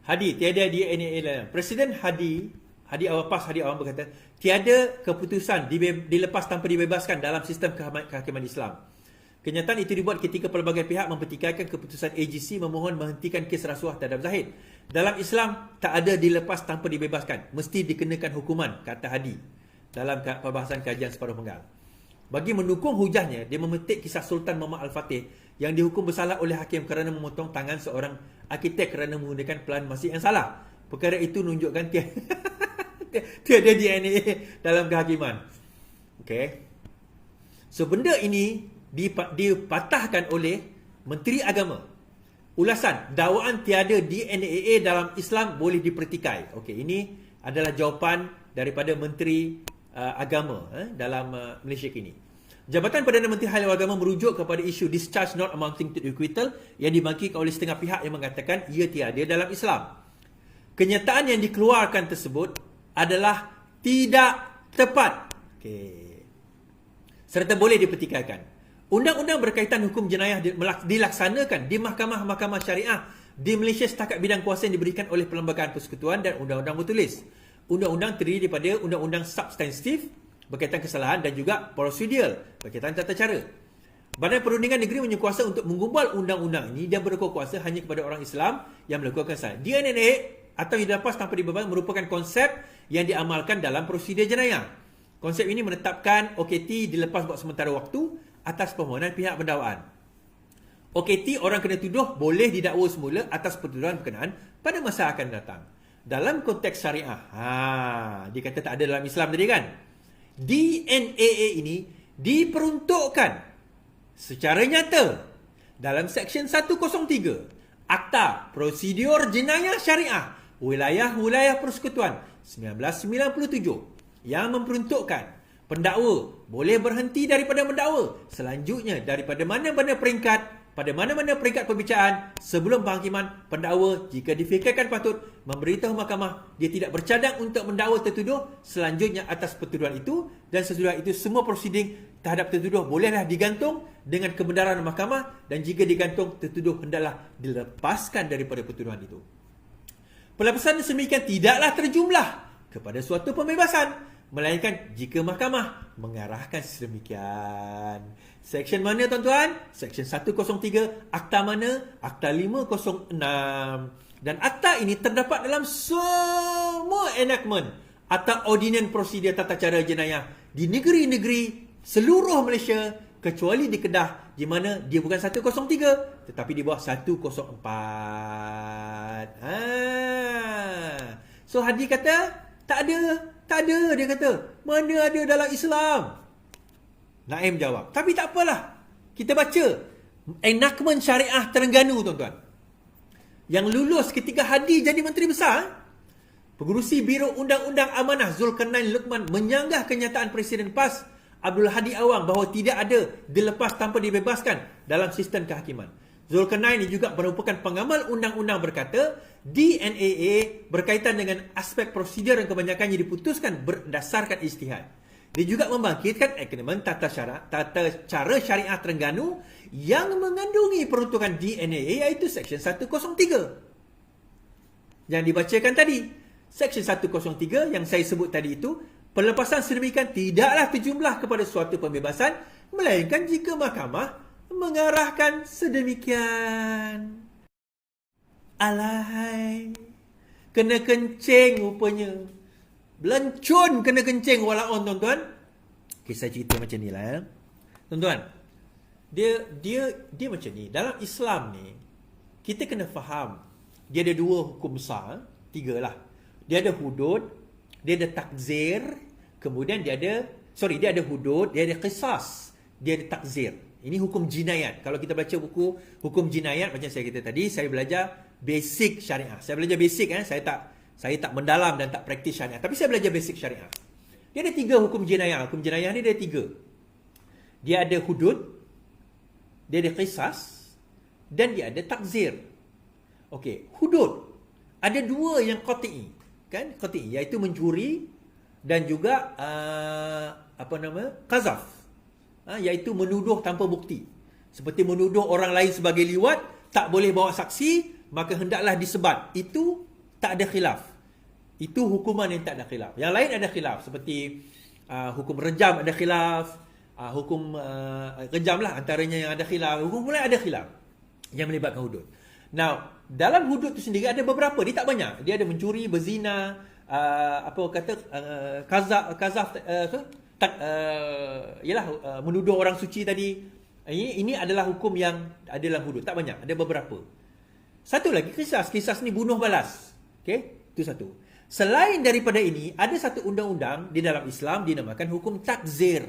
Hadi, tiada DNA dalam. Presiden Hadi Awang berkata, tiada keputusan dilepas tanpa dibebaskan dalam sistem kehakiman Islam. Kenyataan itu dibuat ketika pelbagai pihak mempertikaikan keputusan AGC memohon menghentikan kes rasuah terhadap Zahid. Dalam Islam, tak ada dilepas tanpa dibebaskan. Mesti dikenakan hukuman, kata Hadi dalam perbahasan kajian separuh penggal. Bagi mendukung hujahnya, dia memetik kisah Sultan Muhammad Al-Fatih yang dihukum bersalah oleh hakim kerana memotong tangan seorang arkitek kerana menggunakan pelan masjid yang salah. Perkara itu menunjukkan tiada DNA dalam kehakiman. Okay. So, benda ini dipatahkan oleh Menteri Agama. Ulasan, dakwaan tiada DNA dalam Islam boleh dipertikai. Okay, ini adalah jawapan daripada Menteri Agama dalam Malaysia kini. Jabatan Perdana Menteri Hal Agama merujuk kepada isu discharge not amounting to acquittal yang dibangkitkan oleh setengah pihak yang mengatakan ia tiada dalam Islam. Kenyataan yang dikeluarkan tersebut adalah tidak tepat. Okay. Serta boleh dipertikaikan. Undang-undang berkaitan hukum jenayah dilaksanakan di mahkamah-mahkamah syariah Di Malaysia setakat bidang kuasa yang diberikan oleh Perlembagaan Persekutuan dan undang-undang bertulis. Undang-undang terdiri daripada undang-undang substantif berkaitan kesalahan dan juga prosedural berkaitan tata cara. Badan Perundingan Negeri menkuasa untuk menggubal undang-undang ini dan berkuasa hanya kepada orang Islam yang melakukan kesalahan. DNA atau yang dilepas tanpa dibeban merupakan konsep yang diamalkan dalam prosedur jenayah. Konsep ini menetapkan OKT dilepas buat sementara waktu atas permohonan pihak pendakwaan. OKT orang kena tuduh boleh didakwa semula atas pertuduhan berkenaan pada masa akan datang. Dalam konteks syariah, dia kata tak ada dalam Islam tadi kan? DNAA ini diperuntukkan secara nyata dalam Seksyen 103 Akta Prosedur Jenayah Syariah Wilayah-Wilayah Persekutuan 1997 yang memperuntukkan pendakwa boleh berhenti daripada mendakwa selanjutnya daripada mana-mana peringkat pada mana-mana peringkat pembicaraan sebelum penghakiman. Pendakwa jika difikirkan patut memberitahu mahkamah dia tidak bercadang untuk mendakwa tertuduh selanjutnya atas pertuduhan itu, dan sesudah itu semua prosiding terhadap tertuduh bolehlah digantung dengan kebenaran mahkamah, dan jika digantung tertuduh hendaklah dilepaskan daripada pertuduhan itu. Pelepasan sedemikian tidaklah terjumlah kepada suatu pembebasan, melainkan jika mahkamah mengarahkan sedemikian. Seksyen mana tuan-tuan? Seksyen 103 Akta mana? Akta 506. Dan akta ini terdapat dalam semua enactment atau ordinan prosedur tata cara jenayah di negeri-negeri seluruh Malaysia kecuali di Kedah di mana dia bukan 103 tetapi di bawah 104. So Hadi kata tak ada dia kata. Mana ada dalam Islam? Naim jawab, tapi tak apalah. Kita baca enactment syariah Terengganu tuan-tuan. Yang lulus ketika Hadi jadi Menteri Besar. Pengurusi Biro Undang-Undang Amanah Zulkarnain Luqman menyanggah kenyataan Presiden PAS Abdul Hadi Awang bahawa tidak ada dilepas tanpa dibebaskan dalam sistem kehakiman. Zulkarnain ini juga merupakan pengamal undang-undang berkata DNAA berkaitan dengan aspek prosedur yang kebanyakannya diputuskan berdasarkan ijtihad. Dia juga membangkitkan akademi tata cara syariah Terengganu yang mengandungi peruntukan DNAA iaitu Seksyen 103. Yang dibacakan tadi, Seksyen 103 yang saya sebut tadi itu, pelepasan sedemikian tidaklah terjumlah kepada suatu pembebasan, melainkan jika mahkamah mengarahkan sedemikian. Alahai, kena kencing rupanya. Belancun kena kencing walaupun tuan-tuan. Kisah cerita macam ni lah. Tuan-tuan, dia macam ni. Dalam Islam ni, kita kena faham. Dia ada dua hukum besar. Tiga lah. Dia ada hudud, dia ada takzir, kemudian dia ada hudud, dia ada qisas, dia ada takzir. Ini hukum jinayat. Kalau kita baca buku hukum jinayat macam saya kata tadi, saya belajar basic syariah. Saya belajar basic saya tak mendalam dan tak praktis syariah, tapi saya belajar basic syariah. Dia ada tiga hukum jinayah. Hukum jinayah ni ada tiga. Dia ada hudud, dia ada qisas, dan dia ada takzir. Okey, hudud ada dua yang qati'i, kan? Qati'i iaitu mencuri dan juga qazaf. Iaitu menuduh tanpa bukti. Seperti menuduh orang lain sebagai liwat, tak boleh bawa saksi, maka hendaklah disebat. Itu tak ada khilaf. Itu hukuman yang tak ada khilaf. Yang lain ada khilaf. Seperti hukum rejam ada khilaf. Hukum rejam lah antaranya yang ada khilaf. Hukum mulai ada khilaf yang melibatkan hudud. Now, dalam hudud itu sendiri ada beberapa. Dia tak banyak. Dia ada mencuri, berzina, menuduh orang suci tadi. Ini adalah hukum yang ada dalam hudud. Tak banyak, ada beberapa. Satu lagi kisas. Kisas ni bunuh balas. Okey, itu satu. Selain daripada ini, ada satu undang-undang di dalam Islam dinamakan hukum takzir.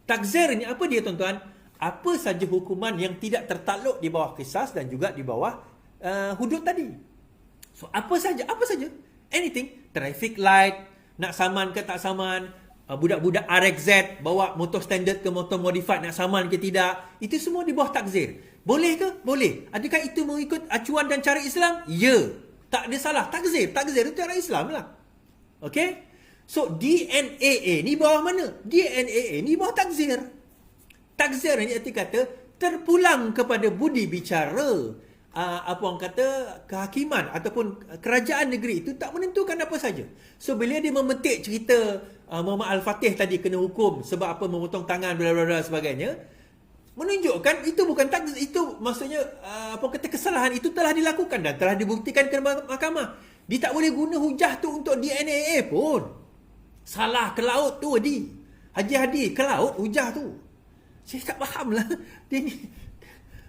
Takzir ini apa dia tuan-tuan? Apa saja hukuman yang tidak tertakluk di bawah kisas dan juga di bawah hudud tadi. So apa saja? Anything. Traffic light, nak saman ke tak saman, budak-budak RXZ bawa motor standard ke motor modified, nak saman ke tidak, itu semua di bawah takzir. Boleh ke? Boleh. Adakah itu mengikut acuan dan cara Islam? Ya. Tak ada salah. Takzir itu cara Islam lah. Okay? So DNAA ni bawah mana? DNAA ni bawah takzir. Takzir ni arti kata terpulang kepada budi bicara apa orang kata, kehakiman ataupun kerajaan negeri itu tak menentukan apa saja. So bila dia memetik cerita Muhammad Al-Fatih tadi kena hukum sebab apa memotong tangan bla bla bla sebagainya, menunjukkan itu bukan tak, itu maksudnya apa kata, kesalahan itu telah dilakukan dan telah dibuktikan ke mahkamah. Dia tak boleh guna hujah tu untuk DNA pun. Salah ke laut tu Haji Hadi ke laut hujah tu. Saya tak faham lah. Dia ni,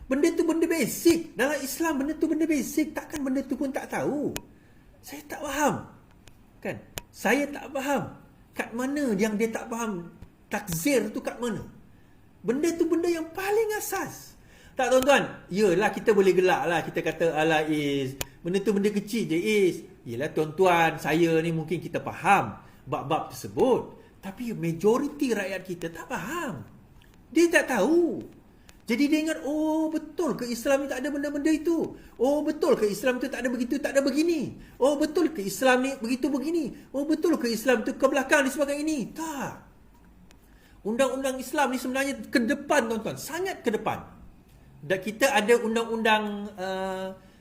benda tu benda basic. Dalam Islam benda tu benda basic. Takkan benda tu pun tak tahu. Saya tak faham. Kan? Saya tak faham. Kat mana yang dia tak faham? Takzir tu kat mana? Benda tu benda yang paling asas. Tak tuan-tuan? Yelah kita boleh gelak lah. Kita kata ala Is. Benda tu benda kecil je Is. Yelah tuan-tuan, saya ni mungkin kita faham bab-bab tersebut. Tapi majoriti rakyat kita tak faham. Dia tak tahu. Jadi dia ingat, oh betul ke Islam ni tak ada benda-benda itu? Oh betul ke Islam tu tak ada begitu, tak ada begini? Oh betul ke Islam ni begitu begini? Oh betul ke Islam tu ke belakang disebabkan ini? Tak. Undang-undang Islam ni sebenarnya ke depan tuan-tuan. Sangat ke depan. Dan kita ada undang-undang,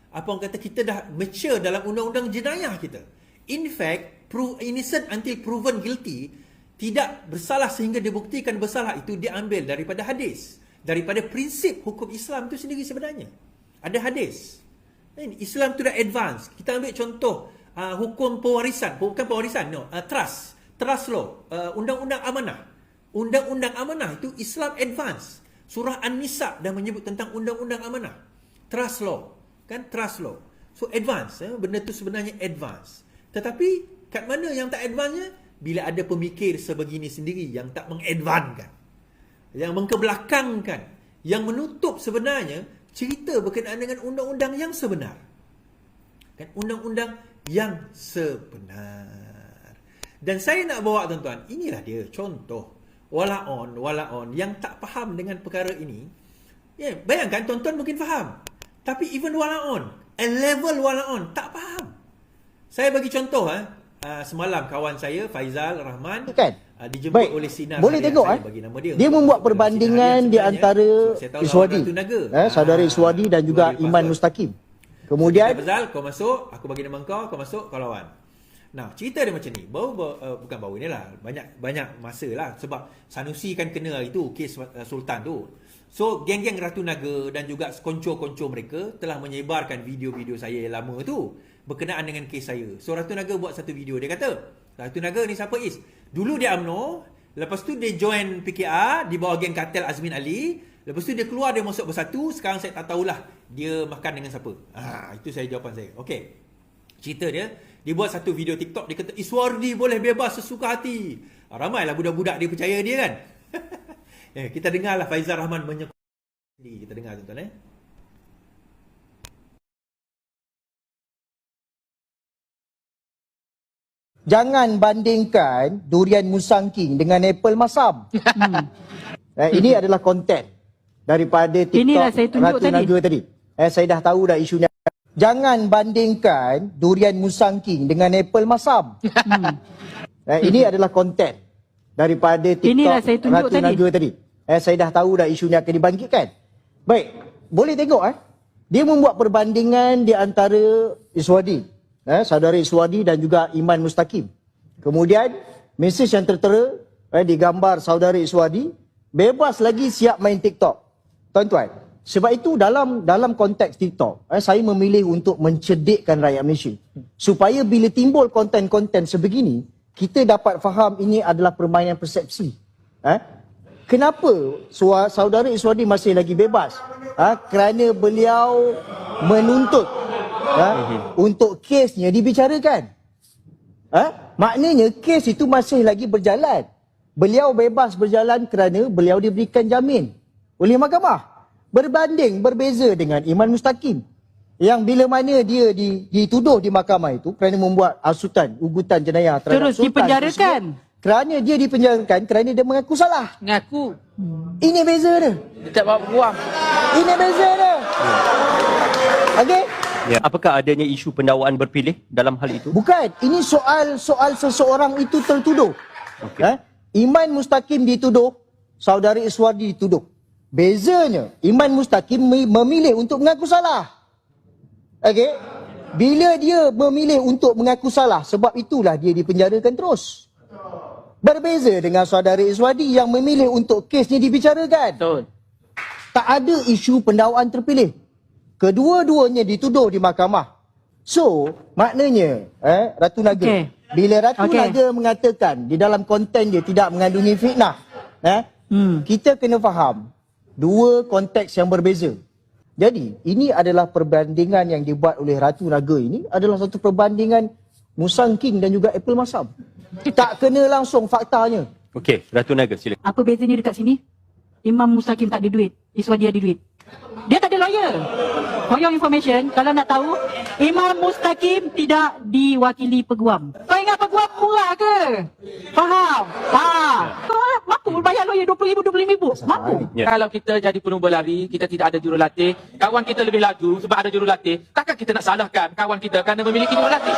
apa orang kata, kita dah mature dalam undang-undang jenayah kita. In fact, innocent until proven guilty, tidak bersalah sehingga dibuktikan bersalah, itu diambil daripada hadis. Daripada prinsip hukum Islam itu sendiri sebenarnya. Ada hadis. Islam tu dah advance. Kita ambil contoh hukum pewarisan. Bukan pewarisan, no. Trust. Trust law. Undang-undang amanah. Undang-undang amanah itu Islam advance. Surah An-Nisa dah menyebut tentang undang-undang amanah. Trust law. Kan? Trust law. So advance. Benda tu sebenarnya advance. Tetapi kat mana yang tak advance-nya? Bila ada pemikir sebegini sendiri yang tak mengadvancekan, yang mengkebelakangkan, yang menutup sebenarnya cerita berkenaan dengan undang-undang yang sebenar. Kan? Undang-undang yang sebenar. Dan saya nak bawa tuan-tuan, inilah dia contoh wala on yang tak faham dengan perkara ini. Ya, bayangkan tuan-tuan mungkin faham. Tapi even wala on, a level wala on, tak faham. Saya bagi contoh, semalam kawan saya Faizal Rahman kan? Dijemput oleh Sinar. Boleh tengok bagi nama dia. Dia membuat perbandingan di antara Iswadi, saudara Iswadi dan juga Iman Mustaqim. Kemudian Faizal, kau masuk, aku bagi nama kau masuk, kau lawan. Nah, cerita dia macam ni. Bukan baru ni lah, banyak masa lah. Sebab Sanusi kan kena itu kes Sultan tu. So geng-geng Ratu Naga dan juga konco-konco mereka telah menyebarkan video-video saya yang lama tu berkenaan dengan kes saya. So Ratu Naga buat satu video. Dia kata, Ratu Naga ni siapa Is? Dulu dia UMNO, lepas tu dia join PKR di bawah geng kartel Azmin Ali. Lepas tu dia keluar, dia masuk Bersatu. Sekarang saya tak tahulah dia makan dengan siapa. Itu saya jawapan saya. Okey. Cerita dia buat satu video TikTok. Dia kata Iswardi boleh bebas sesuka hati. Ramailah budak-budak dia percaya dia kan. Kita dengarlah Faizal Rahman menyekut. Kita dengar tuan-tuan. Jangan bandingkan durian Musangking dengan apple masam. Ini adalah konten daripada TikTok Ratu Naga tadi. Saya dah tahu dah isunya. Jangan bandingkan durian Musangking dengan apple masam. Ini adalah konten daripada TikTok Ratu Naga tadi. Saya dah tahu dah isunya akan dibangkitkan. Baik, boleh tengok dia membuat perbandingan di antara Iswadi, saudara Iswadi dan juga Iman Mustaqim. Kemudian mesej yang tertera digambar saudara Iswadi bebas lagi siap main TikTok. Tuan-tuan, sebab itu dalam konteks TikTok, saya memilih untuk mencerdikkan rakyat Malaysia supaya bila timbul konten-konten sebegini, kita dapat faham ini adalah permainan persepsi. Kenapa saudara Iswadi masih lagi bebas? Kerana beliau menuntut untuk kesnya dibicarakan. Maknanya kes itu masih lagi berjalan. Beliau bebas berjalan kerana beliau diberikan jamin oleh mahkamah. Berbeza dengan Iman Mustaqim yang bila mana dia dituduh di mahkamah itu kerana membuat ugutan jenayah terhadap terus Sultan dipenjarakan. Kerana dia dipenjarakan kerana dia mengaku salah. Ngaku. Ini beza dia. Dia tak bawa peluang. Ini beza dia. Okey? Ya. Apakah adanya isu pendakwaan berpilih dalam hal itu? Bukan. Ini soal seseorang itu tertuduh. Okay. Iman Mustaqim dituduh, saudara Iswardi dituduh. Bezanya, Iman Mustaqim memilih untuk mengaku salah. Okey. Bila dia memilih untuk mengaku salah, sebab itulah dia dipenjarakan terus. Berbeza dengan saudara Iswadi yang memilih untuk kes ni dibicarakan. Betul. Tak ada isu pendakwaan terpilih. Kedua-duanya dituduh di mahkamah. So, maknanya, Ratu Naga, bila Ratu Naga mengatakan di dalam konten dia tidak mengandungi fitnah, kita kena faham dua konteks yang berbeza. Jadi, ini adalah perbandingan yang dibuat oleh Ratu Naga ini adalah satu perbandingan Musang King dan juga Apple Masam. Tak kena langsung faktanya. Okey, Ratu Naga silakan. Apa bezanya dekat sini? Imam Mustaqim tak ada duit, Iswadi ada duit. Dia tak ada lawyer. For your information, kalau nak tahu, Imam Mustaqim tidak diwakili peguam. Kau ingat peguam murah ke? Faham? Kau mampu bayar lawyer RM20,000, RM25,000? Mampu. Ya. Kalau kita jadi penumba lari, kita tidak ada jurulatih, kawan kita lebih laju sebab ada jurulatih, takkan kita nak salahkan kawan kita kerana memiliki jurulatih?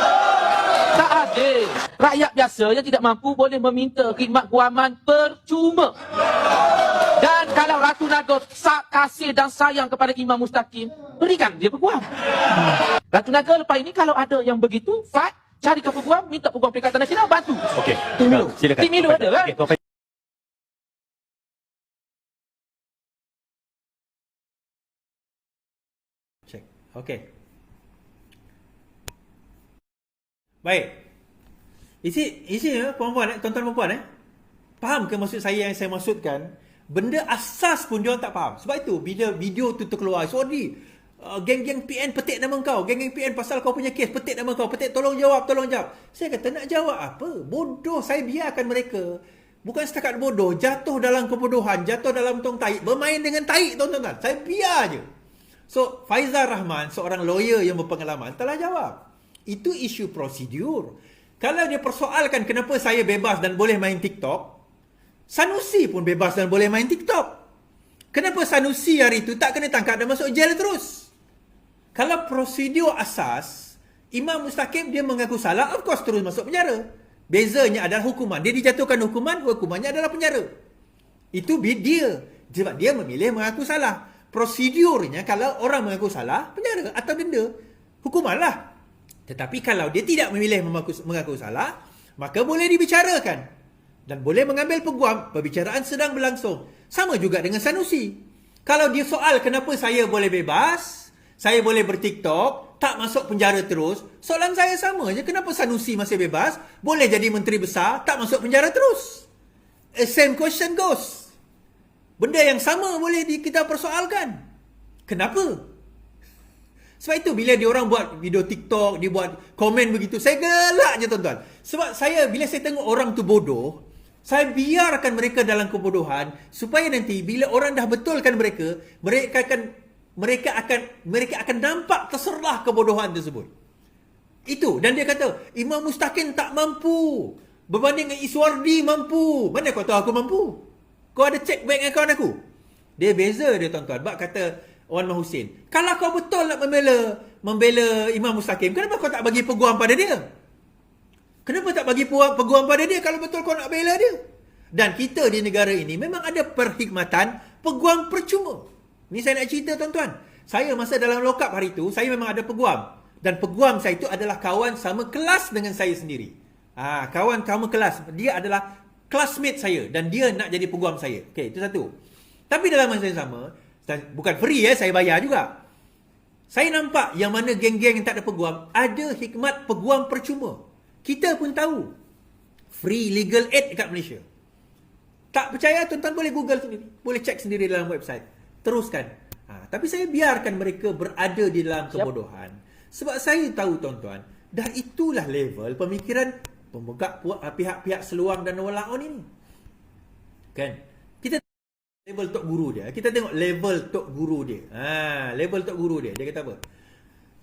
Tak adil. Rakyat biasa yang tidak mampu boleh meminta khidmat guaman percuma. Dan kalau Ratu Naga kasih dan sayang kepada Imam Mustaqim, berikan dia peguam. Ratu Naga lepas ini kalau ada yang begitu, fight, cari ke peguam, minta peguam Perikatan Nasional bantu. Okey. Tim Milu. Silakan. Tim Milu ada kan? Okey, Tuan Faiz. Check. Okey. Baik. Isi puan-puan, tuan-tuan dan puan, faham ke maksud saya yang saya maksudkan? Benda asas pun dia orang tak faham. Sebab itu bila video tu terkeluar, sorry, geng-geng PN petik nama kau, geng-geng PN pasal kau punya kes petik nama kau, petik tolong jawab. Saya kata nak jawab apa? Bodoh, saya biarkan mereka. Bukan setakat bodoh, jatuh dalam kebodohan, jatuh dalam tong taik, bermain dengan taik, tuan-tuan. Saya biar je. So, Faizal Rahman, seorang lawyer yang berpengalaman, telah jawab. Itu isu prosedur. Kalau dia persoalkan kenapa saya bebas dan boleh main TikTok, Sanusi pun bebas dan boleh main TikTok. Kenapa Sanusi hari itu tak kena tangkap dan masuk jail terus? Kalau prosedur asas, Imam Mustaqim dia mengaku salah, of course terus masuk penjara. Bezanya adalah hukuman. Dia dijatuhkan hukumannya adalah penjara. Itu dia. Sebab dia memilih mengaku salah. Prosedurnya kalau orang mengaku salah, penjara atau denda. Hukumanlah. Tetapi kalau dia tidak memilih mengaku salah, maka boleh dibicarakan. Dan boleh mengambil peguam, perbicaraan sedang berlangsung. Sama juga dengan Sanusi. Kalau dia soal kenapa saya boleh bebas, saya boleh bertiktok, tak masuk penjara terus, soalan saya sama je. Kenapa Sanusi masih bebas, boleh jadi menteri besar, tak masuk penjara terus? Same question goes. Benda yang sama boleh kita persoalkan. Kenapa? Sebab itu bila dia orang buat video TikTok, dia buat komen begitu, saya gelak je tuan-tuan. Sebab bila saya tengok orang tu bodoh, saya biarkan mereka dalam kebodohan supaya nanti bila orang dah betulkan mereka akan nampak terserlah kebodohan tersebut. Itu. Dan dia kata, Imam Mustaqim tak mampu. Berbanding dengan Iswardi mampu. Mana kau tahu aku mampu? Kau ada cek bank akaun aku? Dia beza dia tuan-tuan. Bak kata Wan Mahusin, kalau kau betul nak membela Imam Mustaqim, kenapa kau tak bagi peguam pada dia? Kenapa tak bagi peguam pada dia kalau betul kau nak bela dia? Dan kita di negara ini memang ada perkhidmatan peguam percuma. Ni saya nak cerita tuan-tuan. Saya masa dalam lokap hari itu, saya memang ada peguam. Dan peguam saya itu adalah kawan sama kelas dengan saya sendiri. Kawan sama kelas. Dia adalah classmate saya dan dia nak jadi peguam saya. Okey, itu satu. Tapi dalam masa yang sama, bukan free saya bayar juga. Saya nampak yang mana geng-geng yang tak ada peguam, ada hikmat peguam percuma. Kita pun tahu. Free legal aid dekat Malaysia. Tak percaya, tuan-tuan boleh Google sendiri. Boleh cek sendiri dalam website. Teruskan. Tapi saya biarkan mereka berada di dalam kebodohan. Sebab saya tahu tuan-tuan, dah itulah level pemikiran pemegang pihak-pihak seluang dan walaun ini. Kan? Kita level Tok Guru dia. Kita tengok level Tok Guru dia. Level Tok Guru dia. Dia kata apa?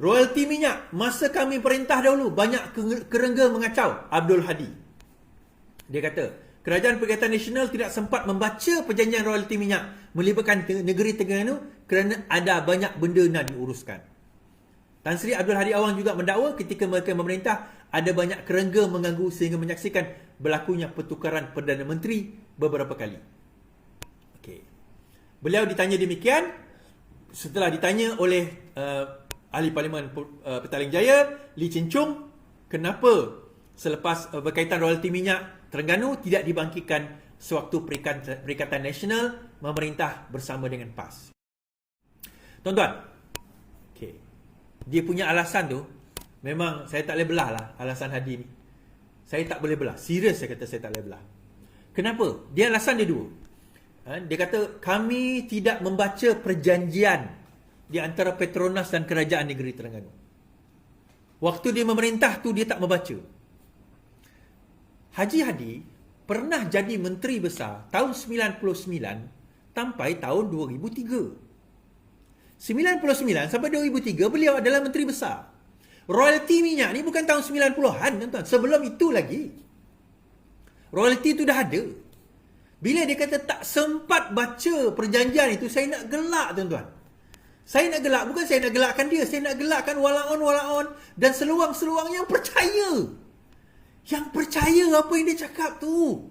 Royalti minyak. Masa kami perintah dahulu, banyak kerengga mengacau. Abdul Hadi. Dia kata, Kerajaan Perikatan Nasional tidak sempat membaca perjanjian royalti minyak melibatkan negeri Terengganu kerana ada banyak benda nak diuruskan. Tan Sri Abdul Hadi Awang juga mendakwa ketika mereka memerintah ada banyak kerengga mengganggu sehingga menyaksikan berlakunya pertukaran Perdana Menteri beberapa kali. Okey. Beliau ditanya demikian setelah ditanya oleh Ahli Parlimen Petaling Jaya, Lee Chin Chung, kenapa selepas berkaitan royalti minyak Terengganu tidak dibangkitkan sewaktu Perikatan Nasional memerintah bersama dengan PAS? Tuan-tuan, okay, dia punya alasan tu memang saya tak boleh belah lah alasan Hadi ni. Saya tak boleh belah. Serius saya kata saya tak boleh belah. Kenapa? Dia alasan dia dua. Dia kata kami tidak membaca perjanjian di antara Petronas dan Kerajaan Negeri Terengganu. Waktu dia memerintah tu dia tak membaca. Haji Hadi pernah jadi Menteri Besar tahun 99 sampai tahun 2003. 99 sampai 2003 beliau adalah Menteri Besar. Royalti minyak ni bukan tahun 90-an, tuan-tuan. Sebelum itu lagi. Royalti tu dah ada. Bila dia kata tak sempat baca perjanjian itu, saya nak gelak, tuan-tuan. Saya nak gelak, bukan saya nak gelakkan dia. Saya nak gelakkan walaon-walaon dan seluang-seluang yang percaya. Yang percaya apa yang dia cakap tu.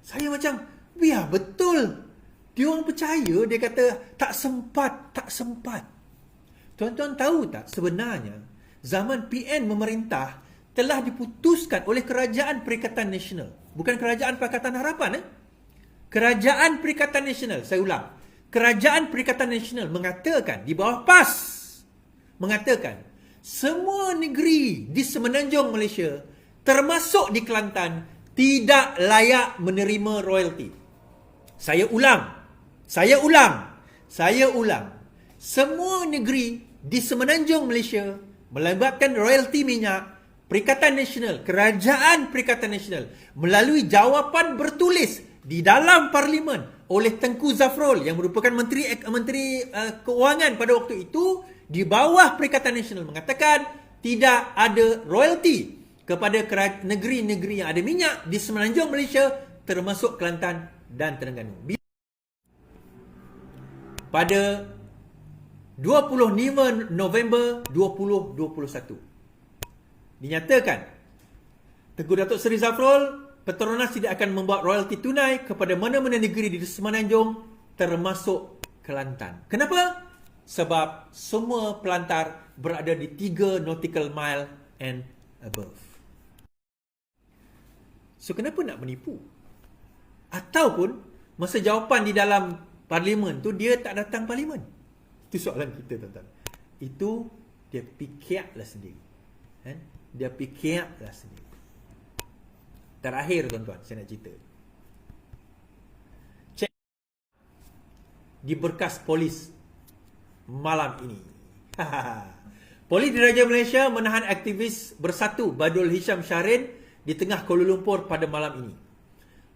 Saya macam, biar betul. Dia orang percaya, dia kata tak sempat. Tuan-tuan tahu tak sebenarnya zaman PN memerintah telah diputuskan oleh Kerajaan Perikatan Nasional. Bukan Kerajaan Pakatan Harapan. Kerajaan Perikatan Nasional. Saya ulang. Kerajaan Perikatan Nasional mengatakan di bawah PAS, mengatakan semua negeri di semenanjung Malaysia termasuk di Kelantan tidak layak menerima royalti. Saya ulang. Semua negeri di semenanjung Malaysia melibatkan royalti minyak, Perikatan Nasional, Kerajaan Perikatan Nasional melalui jawapan bertulis di dalam Parlimen oleh Tengku Zafrul yang merupakan Menteri Keuangan pada waktu itu di bawah Perikatan Nasional mengatakan tidak ada royalti kepada negeri-negeri yang ada minyak di semenanjung Malaysia termasuk Kelantan dan Terengganu. Pada 25 November 2021 dinyatakan Tengku Datuk Seri Zafrul, Petronas tidak akan membuat royalti tunai kepada mana-mana negeri di semenanjung termasuk Kelantan. Kenapa? Sebab semua pelantar berada di 3 nautical mile and above. So kenapa nak menipu? Ataupun masa jawapan di dalam Parlimen tu dia tak datang Parlimen. Itu soalan kita, tuan-tuan. Itu dia fikirlah sendiri. Dia fikirlah sendiri. Terakhir, tuan-tuan, saya nak cerita. Cek di berkas polis malam ini. Polis Diraja Malaysia menahan aktivis Bersatu Badrul Hisham Shahrin di tengah Kuala Lumpur pada malam ini.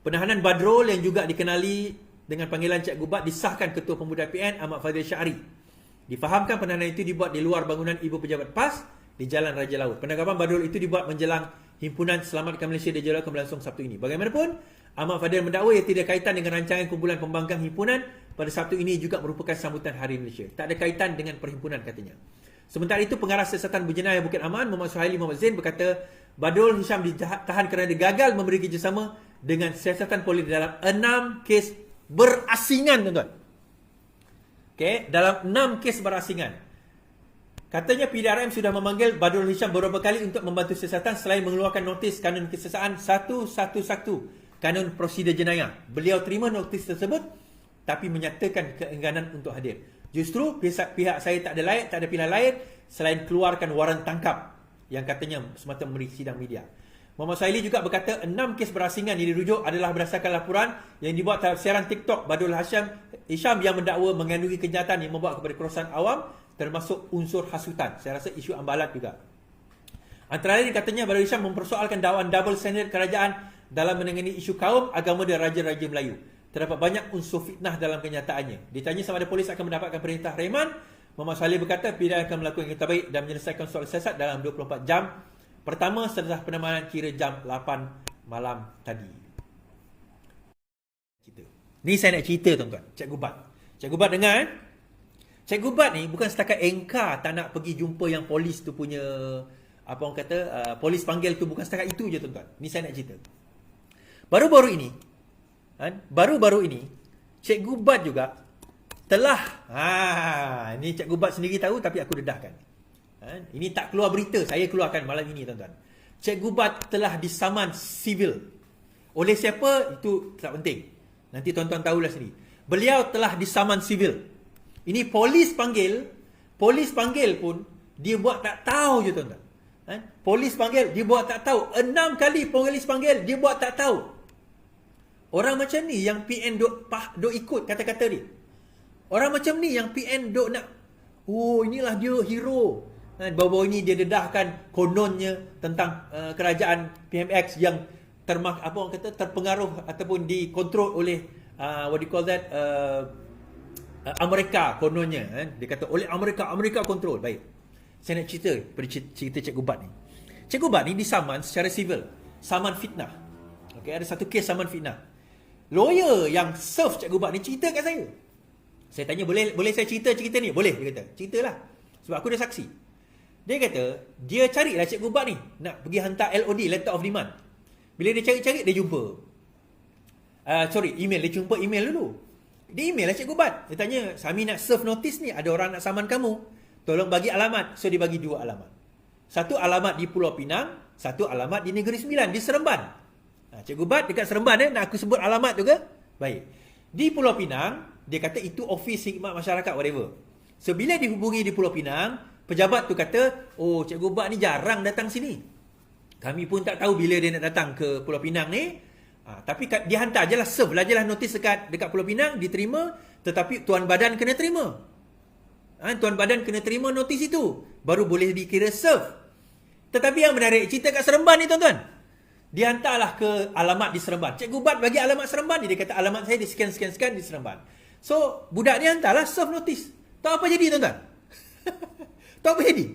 Penahanan Badrul yang juga dikenali dengan panggilan Cik Gubat disahkan Ketua Pemuda PN Ahmad Fadil Syahri. Difahamkan penahanan itu dibuat di luar bangunan Ibu Pejabat PAS di Jalan Raja Laut. Penangkapan Badrul itu dibuat menjelang Himpunan Selamatkan Malaysia Raja Laut akan berlangsung Sabtu ini. Bagaimanapun, Ahmad Fadil mendakwa ia tidak kaitan dengan rancangan kumpulan pembangkang himpunan pada Sabtu ini juga merupakan sambutan Hari Malaysia. Tak ada kaitan dengan perhimpunan, katanya. Sementara itu, Pengarah Siasatan Berjenayah Bukit Aman, Muhammad Suhaili Muhammad Zain berkata Badrul Hisham ditahan kerana gagal memberi kerjasama dengan siasatan polis dalam 6 kes berasingan, tuan-tuan. Okay, dalam 6 kes berasingan. Katanya PDRM sudah memanggil Badrul Hisham beberapa kali untuk membantu siasatan selain mengeluarkan notis kanun kesiasaan 111, kanun prosedur jenayah. Beliau terima notis tersebut tapi menyatakan keengganan untuk hadir. Justru pihak saya tak ada pilihan lain selain keluarkan waran tangkap yang katanya semata memberi sidang media. Muhammad Saili juga berkata 6 kes berasingan yang dirujuk adalah berdasarkan laporan yang dibuat terhadap siaran TikTok Badrul Hisham yang mendakwa mengandungi kejahatan yang membawa kepada kerosakan awam termasuk unsur hasutan. Saya rasa isu ambalat juga. Antara lain katanya Badrul Hisham mempersoalkan dakwaan double standard kerajaan dalam menangani isu kaum, agama dan raja-raja Melayu. Terdapat banyak unsur fitnah dalam kenyataannya. Ditanya sama ada polis akan mendapatkan perintah reman, Muhammad Saili berkata pihak akan melakukan yang terbaik dan menyelesaikan soal siasat dalam 24 jam. Pertama setelah penamaran kira jam 8 malam tadi. Ni saya nak cerita, tuan-tuan. Cik Gubat dengar. Cik Gubat ni bukan setakat engkar tak nak pergi jumpa yang polis tu punya, apa orang kata, polis panggil tu, bukan setakat itu je, tuan-tuan. Ni saya nak cerita. Baru-baru ini Cik Gubat juga telah, ini Cikgu Bat sendiri tahu tapi aku dedahkan. Ini tak keluar berita, saya keluarkan malam ini tuan-tuan. Cikgu Bat telah disaman sivil. Oleh siapa? Itu tak penting. Nanti tuan-tuan tahulah sendiri. Beliau telah disaman sivil. Ini polis panggil pun dia buat tak tahu je tuan-tuan. Polis panggil, dia buat tak tahu. 6 kali polis panggil, dia buat tak tahu. Orang macam ni yang PN duk ikut kata-kata dia. Orang macam ni yang PN duk nak, inilah dia hero. Baru-baru ini dia dedahkan kononnya tentang kerajaan PMX yang terpengaruh ataupun dikontrol oleh Amerika kononnya. Dia kata oleh Amerika kontrol. Baik. Saya nak cerita pada cerita Cikgu Bat ni. Cikgu Bat ni disaman secara sivil. Saman fitnah. Okey, ada satu kes saman fitnah. Lawyer yang serve Cikgu Bat ni cerita kat saya. Saya tanya, boleh saya cerita ni? Boleh, dia kata. Ceritalah. Sebab aku dah saksi. Dia kata, dia carilah Cikgu Bat ni nak pergi hantar LOD, letter of demand. Bila dia cari-cari, dia jumpa email. Dia jumpa email dulu. Dia email lah Cikgu Bat. Dia tanya, Sami nak serve notice ni, ada orang nak saman kamu, tolong bagi alamat. So dia bagi 2 alamat. Satu alamat di Pulau Pinang, satu alamat di Negeri Sembilan, di Seremban. Cikgu Bat dekat Seremban, nak aku sebut alamat tu ke? Baik. Di Pulau Pinang, dia kata itu office khidmat masyarakat, whatever. So bila dihubungi di Pulau Pinang, pejabat tu kata, Cikgu Bat ni jarang datang sini. Kami pun tak tahu bila dia nak datang ke Pulau Pinang ni. Tapi dia hantar je lah, serve lah je lah notis dekat Pulau Pinang, diterima. Tetapi Tuan Badan kena terima. Tuan Badan kena terima notis itu, baru boleh dikira serve. Tetapi yang menarik, cerita kat Seremban ni tuan-tuan. Dia hantarlah ke alamat di Seremban. Cikgu Bat bagi alamat Seremban ni. Dia kata alamat saya di sekian-sekian di Seremban. So, budak ni hantarlah serve notis. Tahu apa jadi tuan-tuan? Tahu apa jadi?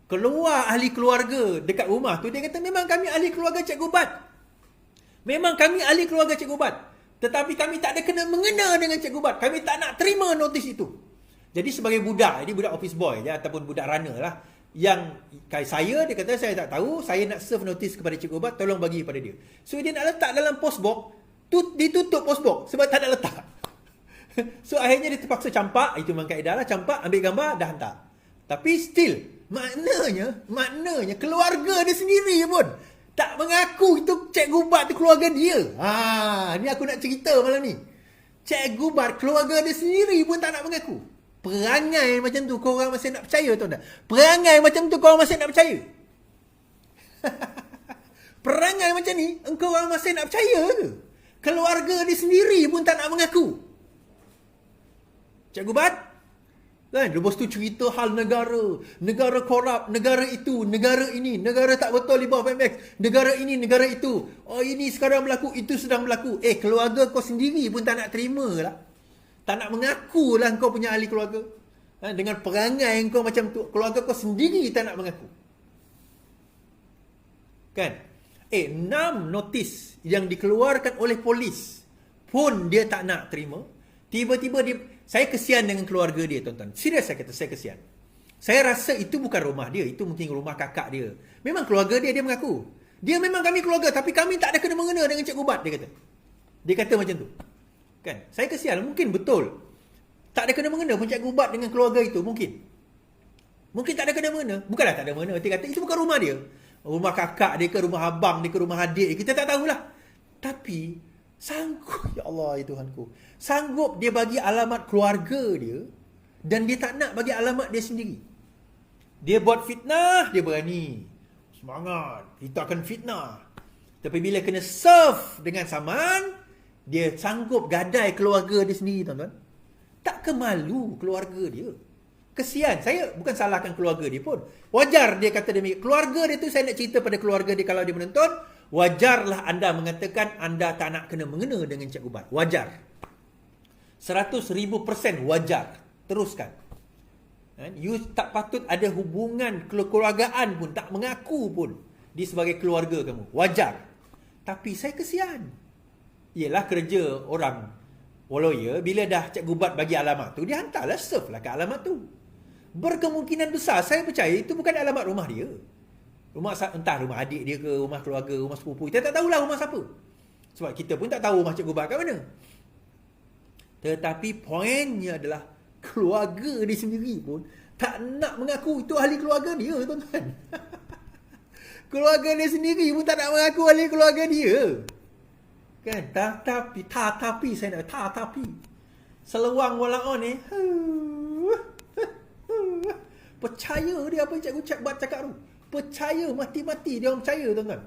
Keluar ahli keluarga dekat rumah tu. Dia kata memang kami ahli keluarga Cikgu Bat. Memang kami ahli keluarga Cikgu Bat. Tetapi kami tak ada mengena dengan Cikgu Bat. Kami tak nak terima notis itu. Jadi sebagai budak, ini budak office boy je, ataupun budak runner lah. Yang saya, dia kata saya tak tahu, saya nak serve notis kepada Cikgu Bat, tolong bagi kepada dia. So dia nak letak dalam postbox, ditutup postbox sebab tak nak letak. So akhirnya dia terpaksa campak, itu memang kaedah lah, campak, ambil gambar, dah hantar. Tapi still, maknanya keluarga dia sendiri pun tak mengaku itu Cikgu Bat tu keluarga dia. Ni aku nak cerita malam ni. Cikgu Bat keluarga dia sendiri pun tak nak mengaku. Perangai macam tu korang masih nak percaya tuan tak? Perangai macam tu korang masih nak percaya? Perangai macam ni engkau orang masih nak percaya ke? Keluarga dia sendiri pun tak nak mengaku. Cikgu Bat kan, lepas tu cerita hal negara korup, negara itu, negara ini, negara tak betul di bawah PMX, negara ini, negara itu, ini sekarang berlaku, itu sedang berlaku. Keluarga kau sendiri pun tak nak terima lah. Tak nak mengaku lah kau punya ahli keluarga. Dengan perangai kau macam tu, keluarga kau sendiri tak nak mengaku. Kan? 6 notis yang dikeluarkan oleh polis pun dia tak nak terima. Tiba-tiba saya kesian dengan keluarga dia tuan-tuan. Serius saya kata, saya kesian. Saya rasa itu bukan rumah dia, itu mungkin rumah kakak dia. Memang keluarga dia mengaku. Dia memang kami keluarga, tapi kami tak ada kena-mengena dengan Cikgu Bat, dia kata. Dia kata macam tu. Kan? Saya kesian, mungkin betul. Tak ada kena-mengena pun Cikgu Bat dengan keluarga itu, mungkin. Mungkin tak ada kena-mengena. Bukanlah tak ada mengena, dia kata itu bukan rumah dia. Rumah kakak dia ke, rumah abang dia ke, rumah adik dia, kita tak tahulah. Tapi sanggup, ya Allah ya Tuhanku, sanggup dia bagi alamat keluarga dia dan dia tak nak bagi alamat dia sendiri. Dia buat fitnah, dia berani. Semangat, kita akan fitnah. Tapi bila kena serve dengan saman, dia sanggup gadai keluarga dia sendiri tuan-tuan. Tak kemalu keluarga dia. Kesian, saya bukan salahkan keluarga dia pun. Wajar dia kata demikian. Keluarga dia tu, saya nak cerita pada keluarga dia kalau dia menonton, wajarlah anda mengatakan anda tak nak kena mengena dengan Cikgu Bat. Wajar. 100,000% wajar. Teruskan. You tak patut ada hubungan kekeluargaan pun, tak mengaku pun di sebagai keluarga kamu. Wajar. Tapi saya kesian. Ialah kerja orang lawyer, bila dah Cikgu Bat bagi alamat tu, dia hantarlah, serve lah ke alamat tu. Berkemungkinan besar, saya percaya itu bukan alamat rumah dia. Entah rumah adik dia ke, rumah keluarga, rumah sepupu. Kita tak tahulah rumah siapa. Sebab kita pun tak tahu rumah Cikgu Bat kat mana. Tetapi poinnya adalah keluarga dia sendiri pun tak nak mengaku itu ahli keluarga dia, tuan-tuan. Keluarga dia sendiri pun tak nak mengaku ahli keluarga dia. Kan? Tapi saya nak tapi. Seluang walaon ni. Percaya dia apa yang cikgu buat cakap tu. Percaya, mati-mati dia orang percaya, tuan-tuan.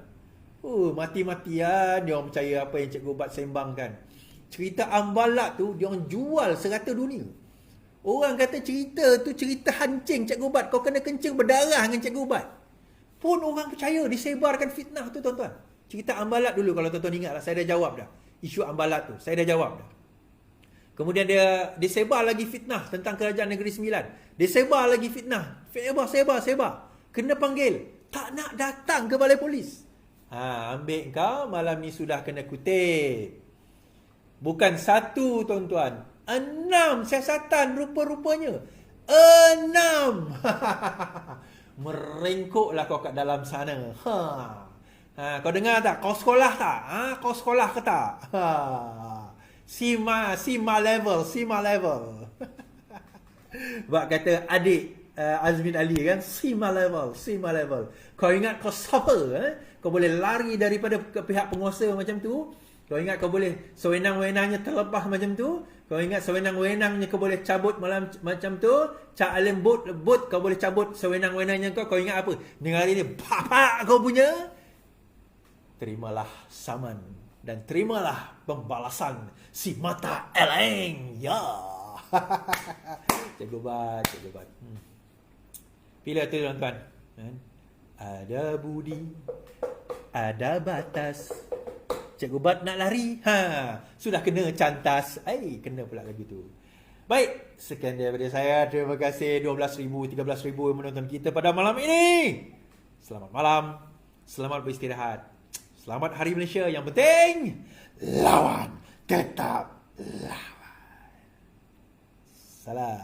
Mati-matian dia orang percaya apa yang cikgu buat sembangkan. Cerita Ambalat tu dia orang jual serata dunia. Orang kata cerita tu cerita hancing cikgu Ubat. Kau kena kencing berdarah dengan cikgu Ubat. Pun orang percaya, disebarkan fitnah tu, tuan-tuan. Cerita Ambalat dulu, kalau tuan-tuan ingat lah, saya dah jawab dah. Isu Ambalat tu, saya dah jawab dah. Kemudian dia disebar lagi fitnah tentang Kerajaan Negeri Sembilan. Disebar lagi fitnah. Sebar. Kena panggil. Tak nak datang ke balai polis. Ambil kau, malam ni sudah kena kutip. Bukan satu, tuan-tuan. 6 siasatan rupa-rupanya. 6. Merengkuklah kau kat dalam sana. Kau dengar tak? Kau sekolah tak? Kau sekolah ke tak? Sima level. Sebab kata adik Azmin Ali kan, Sima level. Kau ingat kau siapa? Kau boleh lari daripada pihak penguasa macam tu. Kau ingat kau boleh sewenang-wenangnya terlepas macam tu. Kau ingat sewenang-wenangnya kau boleh cabut malam macam tu. Cak Alim Bot kau boleh cabut sewenang-wenangnya kau. Kau ingat apa? Dengar ini bapak kau punya. Terimalah saman dan terimalah pembalasan si mata eleng. Ya. Cikgu Bat. Pilih tu, tuan-tuan. Ada budi, ada batas. Cikgu Bat nak lari. Sudah kena cantas. Kena pula lagu tu. Baik, sekian daripada saya. Terima kasih 12,000, 13,000 yang menonton kita pada malam ini. Selamat malam. Selamat beristirahat. Selamat Hari Malaysia. Yang penting, lawan tetap lawan. Salam.